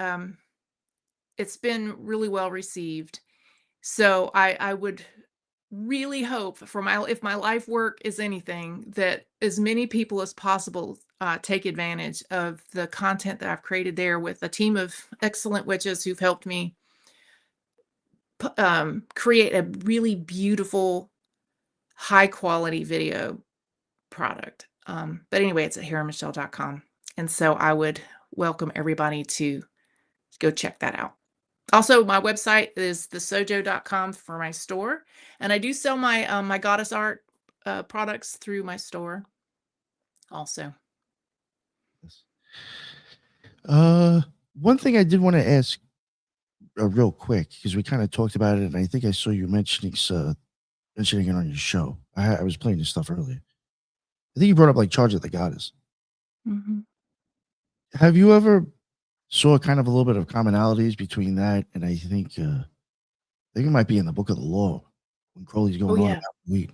it's been really well received. So I would really hope for if my life work is anything, that as many people as possible take advantage of the content that I've created there with a team of excellent witches who've helped me create a really beautiful, high quality video product. But anyway, it's at heronmichelle.com. And so I would welcome everybody to go check that out. Also, my website is thesojo.com for my store. And I do sell my my goddess art products through my store also. One thing I did want to ask real quick, because we kind of talked about it, and I think I saw you mentioning it on your show. I was playing this stuff earlier. I think you brought up like Charge of the Goddess. Mm-hmm. Have you ever saw kind of a little bit of commonalities between that and I think it might be in the Book of the Law when Crowley's going on about weed.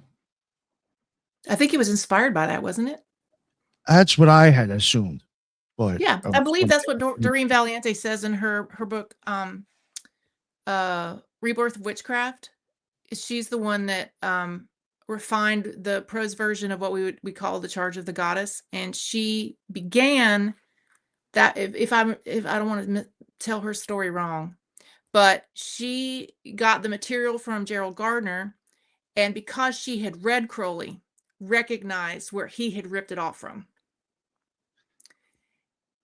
I think it was inspired by that, wasn't it? That's what I had assumed. But yeah, I believe that's what Doreen Valiente says in her book, Rebirth of Witchcraft. She's the one that refined the prose version of what we call the Charge of the Goddess, and she began that. If I don't want to tell her story wrong, but she got the material from Gerald Gardner, and because she had read Crowley, recognized where he had ripped it off from.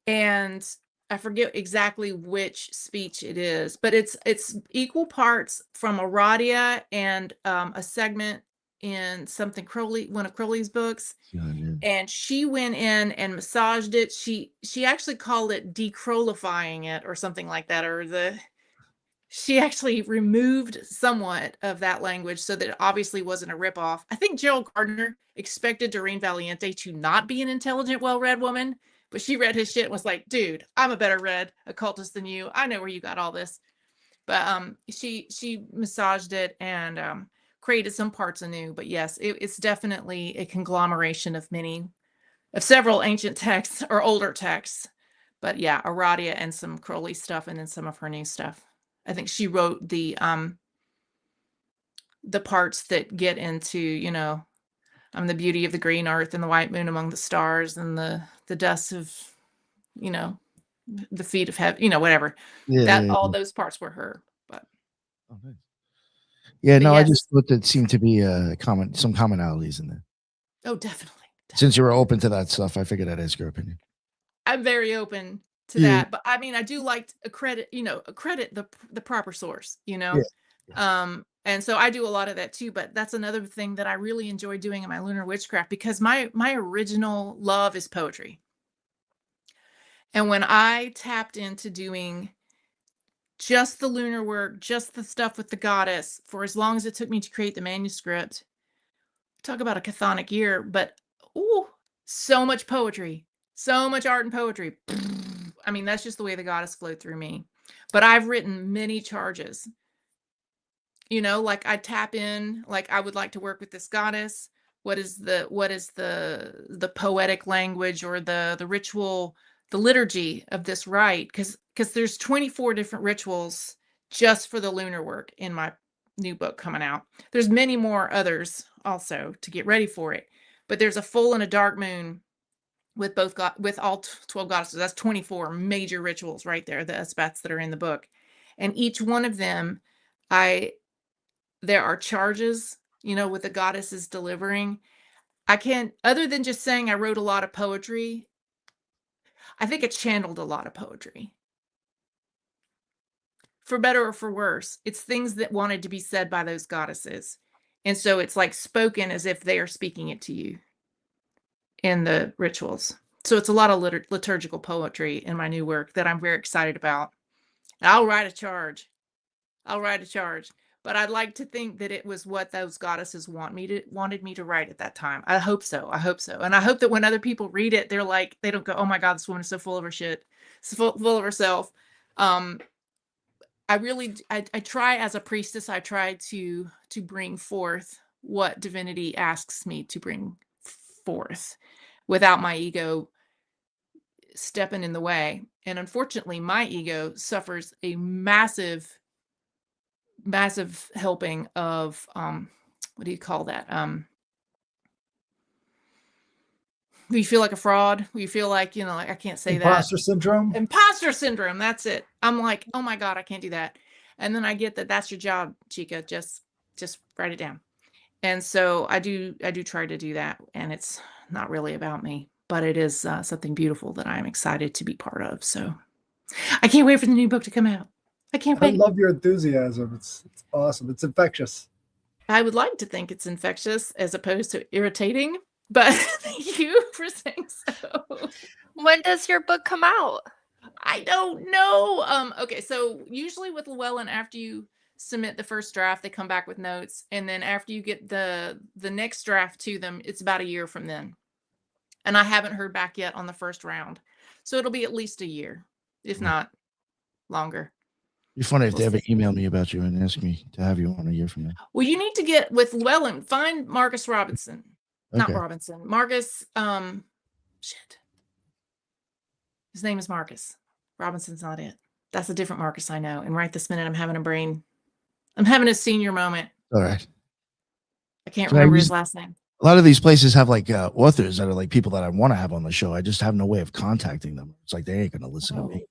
And I forget exactly which speech it is, but it's equal parts from Aradia and a segment in one of Crowley's books. And she went in and massaged it. She actually called it decrowlifying it or something like that, she actually removed somewhat of that language so that it obviously wasn't a ripoff. I think Gerald Gardner expected Doreen Valiente to not be an intelligent, well-read woman, but she read his shit and was like, dude, I'm a better read occultist than you. I know where you got all this. But she massaged it and created some parts anew. But yes, it's definitely a conglomeration of several ancient texts or older texts. But yeah, Aradia and some Crowley stuff and then some of her new stuff. I think she wrote the parts that get into, the beauty of the green earth and the white moon among the stars and the dust of, the feet of heaven, whatever. All those parts were her. But nice. Yeah, no, yes. I just thought that seemed to be some commonalities in there. Oh, definitely. Since you were open to that stuff, I figured I'd ask your opinion. I'm very open to that, but I mean, I do like to credit the proper source, Yeah. And so I do a lot of that too, but that's another thing that I really enjoy doing in my lunar witchcraft, because my original love is poetry. And when I tapped into doing just the lunar work, just the stuff with the goddess, for as long as it took me to create the manuscript, talk about a chthonic year, but so much poetry, so much art and poetry. I mean, that's just the way the goddess flowed through me. But I've written many charges. Like I tap in, like I would like to work with this goddess. What is the poetic language or the ritual, the liturgy of this rite? Because there's 24 different rituals just for the lunar work in my new book coming out. There's many more others also to get ready for it. But there's a full and a dark moon with with all 12 goddesses. That's 24 major rituals right there, the aspects that are in the book. And each one of them, there are charges, with the goddesses delivering. I can't, other than just saying I wrote a lot of poetry, I think it channeled a lot of poetry. For better or for worse, it's things that wanted to be said by those goddesses. And so it's like spoken as if they are speaking it to you in the rituals. So it's a lot of liturgical poetry in my new work that I'm very excited about. And I'll write a charge. But I'd like to think that it was what those goddesses wanted me to write at that time. I hope so. And I hope that when other people read it, they're like, they don't go, oh my God, this woman is so full of her shit, so full of herself. I try as a priestess, I try to bring forth what divinity asks me to bring forth without my ego stepping in the way. And unfortunately, my ego suffers a massive helping of what do you call that? You feel like a fraud. You feel like, like I can't say that. Imposter syndrome. Imposter syndrome. That's it. I'm like, oh my God, I can't do that. And then I get that that's your job, Chica. Just write it down. And so I do try to do that. And it's not really about me, but it is something beautiful that I'm excited to be part of. So I can't wait for the new book to come out. I can't I wait. love your enthusiasm. It's awesome. It's infectious. I would like to think it's infectious as opposed to irritating, but thank you for saying so. When does your book come out? I don't know. Okay, so usually with Llewellyn, after you submit the first draft, they come back with notes, and then after you get the next draft to them, it's about a year from then. And I haven't heard back yet on the first round, so it'll be at least a year, if not longer. It'd be funny if they ever email me about you and ask me to have you on a year from now. Well, you need to get with Llewellyn. Find Marcus Robinson, not Robinson. Marcus. Shit. His name is Marcus. Robinson's not it. That's a different Marcus I know. And right this minute, I'm having a senior moment. All right. I can't remember his last name. A lot of these places have like authors that are like people that I want to have on the show. I just have no way of contacting them. It's like they ain't going to listen to me.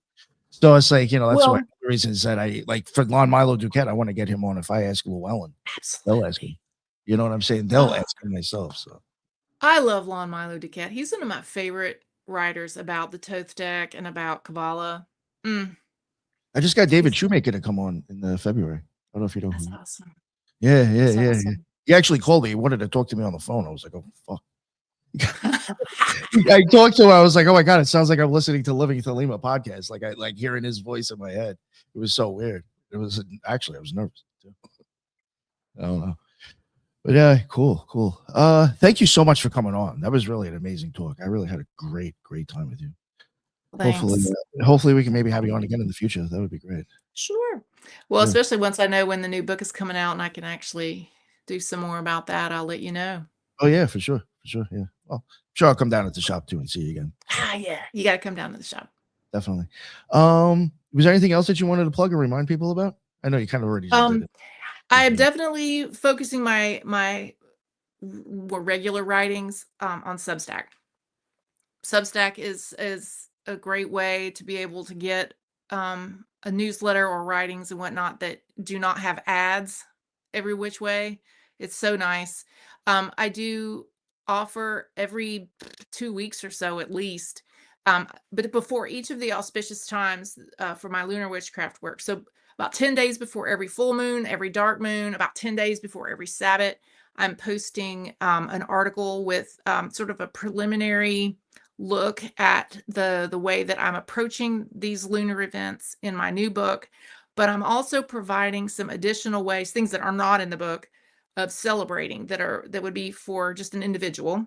So it's like, that's one of the reasons that I like for Lon Milo Duquette, I want to get him on. If I ask Llewellyn, they'll ask him. You know what I'm saying? They'll ask him myself. So I love Lon Milo Duquette. He's one of my favorite writers about the Thoth deck and about Kabbalah. I just got David Shoemaker to come on in February. I don't know if you know. That's awesome. Yeah. Awesome. He actually called me. He wanted to talk to me on the phone. I was like, oh, fuck. I talked to him. I was like, oh my God, it sounds like I'm listening to Living Thelema podcast. Like I like hearing his voice in my head. It was so weird. It was actually, I was nervous too. I don't know. But yeah, cool. Thank you so much for coming on. That was really an amazing talk. I really had a great time with you. Thanks. Hopefully we can maybe have you on again in the future. That would be great. Sure. Well, especially once I know when the new book is coming out and I can actually do some more about that, I'll let you know. Oh yeah, for sure. Yeah. Well, sure, I'll come down at the shop too and see you again. Yeah. You got to come down to the shop. Definitely. Was there anything else that you wanted to plug or remind people about? I know you kind of already did it. I am definitely focusing my more regular writings on Substack. Substack is a great way to be able to get a newsletter or writings and whatnot that do not have ads every which way. It's so nice. I do offer every 2 weeks or so at least, but before each of the auspicious times for my lunar witchcraft work. So about 10 days before every full moon, every dark moon, about 10 days before every Sabbath, I'm posting an article with sort of a preliminary look at the way that I'm approaching these lunar events in my new book. But I'm also providing some additional ways, things that are not in the book, of celebrating that would be for just an individual.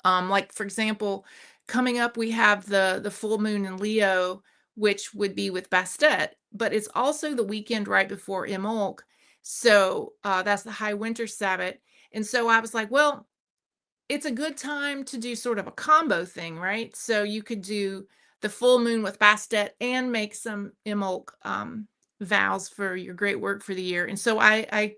Like for example, coming up, we have the full moon in Leo, which would be with Bastet, but it's also the weekend right before Imbolc. So that's the high winter Sabbath. And so I was like, well, it's a good time to do sort of a combo thing, right? So you could do the full moon with Bastet and make some Imbolc vows for your great work for the year. And so I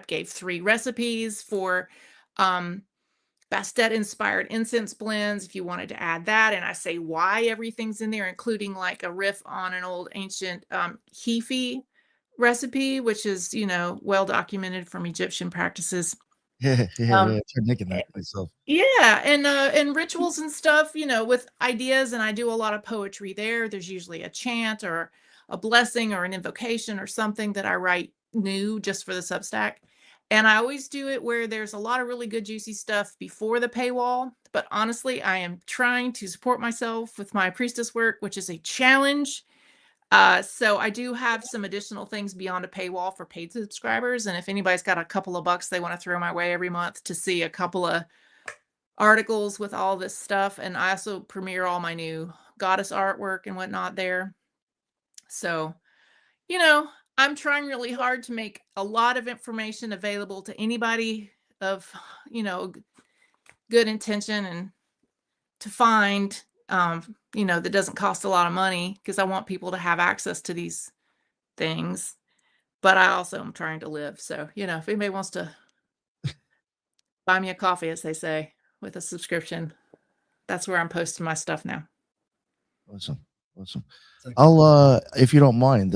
gave 3 recipes for Bastet inspired incense blends if you wanted to add that. And I say why everything's in there, including like a riff on an old ancient Hefe recipe, which is, well documented from Egyptian practices. Yeah. I tried making that myself. Yeah, and rituals and stuff, with ideas, and I do a lot of poetry there. There's usually a chant or a blessing or an invocation or something that I write new just for the Substack. And I always do it where there's a lot of really good juicy stuff before the paywall. But honestly, I am trying to support myself with my priestess work, which is a challenge. So I do have some additional things beyond a paywall for paid subscribers. And if anybody's got a couple of bucks they want to throw my way every month to see a couple of articles with all this stuff. And I also premiere all my new goddess artwork and whatnot there. So I'm trying really hard to make a lot of information available to anybody of, good intention and to find, that doesn't cost a lot of money because I want people to have access to these things. But I also am trying to live. So, if anybody wants to buy me a coffee, as they say, with a subscription, that's where I'm posting my stuff now. Awesome. Thank you. I'll if you don't mind,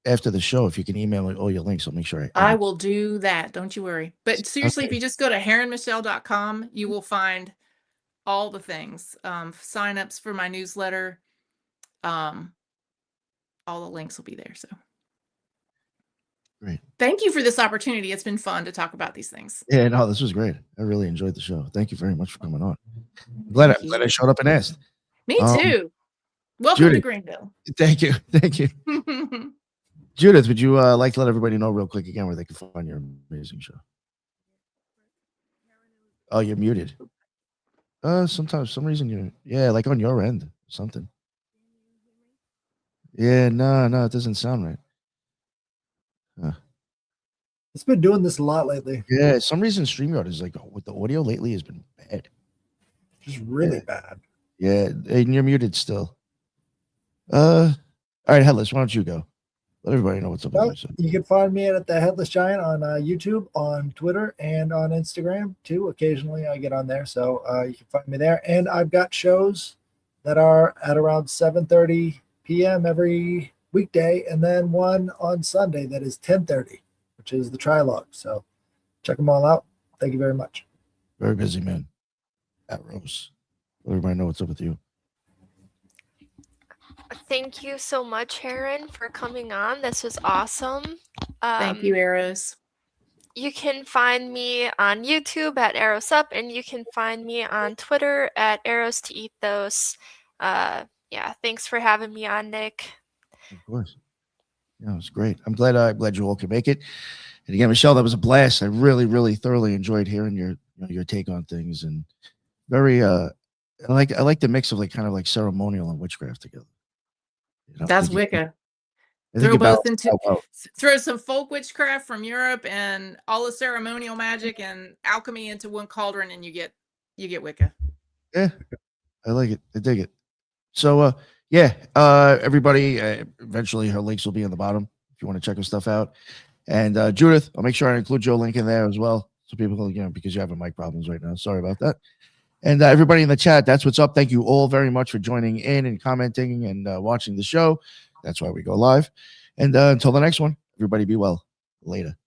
after the show, if you can email me all your links, I'll make sure I will do that. Don't you worry. But seriously, if Okay. you just go to heronmichelle.com, you will find all the things. Signups for my newsletter. All the links will be there. So Great. thank you for this opportunity. It's been fun to talk about these things. Yeah, no, this was great. I really enjoyed the show. Thank you very much for coming on. I'm glad I showed up and asked. Me too. Welcome Judy. to Greenville. Thank you. Thank you. Judith, would you like to let everybody know real quick again where they can find your amazing show? Oh, you're muted. Sometimes, some reason like on your end, something. Yeah, no, it doesn't sound right. It's been doing this a lot lately. Yeah, some reason StreamYard is like with the audio lately has been bad. Just really bad. Yeah, and you're muted still. All right, Headless, why don't you go? Let everybody know what's up. Well, you can find me at the Headless Giant on YouTube, on Twitter, and on Instagram too. Occasionally I get on there, so you can find me there. And I've got shows that are at around 7:30 p.m. every weekday, and then one on Sunday that is 10:30, which is the Trilogue. So check them all out. Thank you very much. Very busy man. At Rose. Let everybody know what's up with you. Thank you so much, Heron, for coming on. This was awesome. Thank you, Arrows. You can find me on YouTube at ArrowsUp, and you can find me on Twitter at Arrows to Ethos. Yeah, thanks for having me on, Nick. Of course. Yeah, it was great. I'm glad you all could make it. And again, Michelle, that was a blast. I really, really thoroughly enjoyed hearing your take on things, and very I like the mix of kind of ceremonial and witchcraft together. That's Wicca. Throw some folk witchcraft from Europe and all the ceremonial magic and alchemy into one cauldron, and you get Wicca. Yeah, I like it. I dig it. So everybody, eventually her links will be in the bottom if you want to check her stuff out. And Judith, I'll make sure I include your link in there as well, so people can, because you're having mic problems right now. Sorry about that. And everybody in the chat, that's what's up. Thank you all very much for joining in and commenting and watching the show. That's why we go live. And until the next one, everybody be well. Later.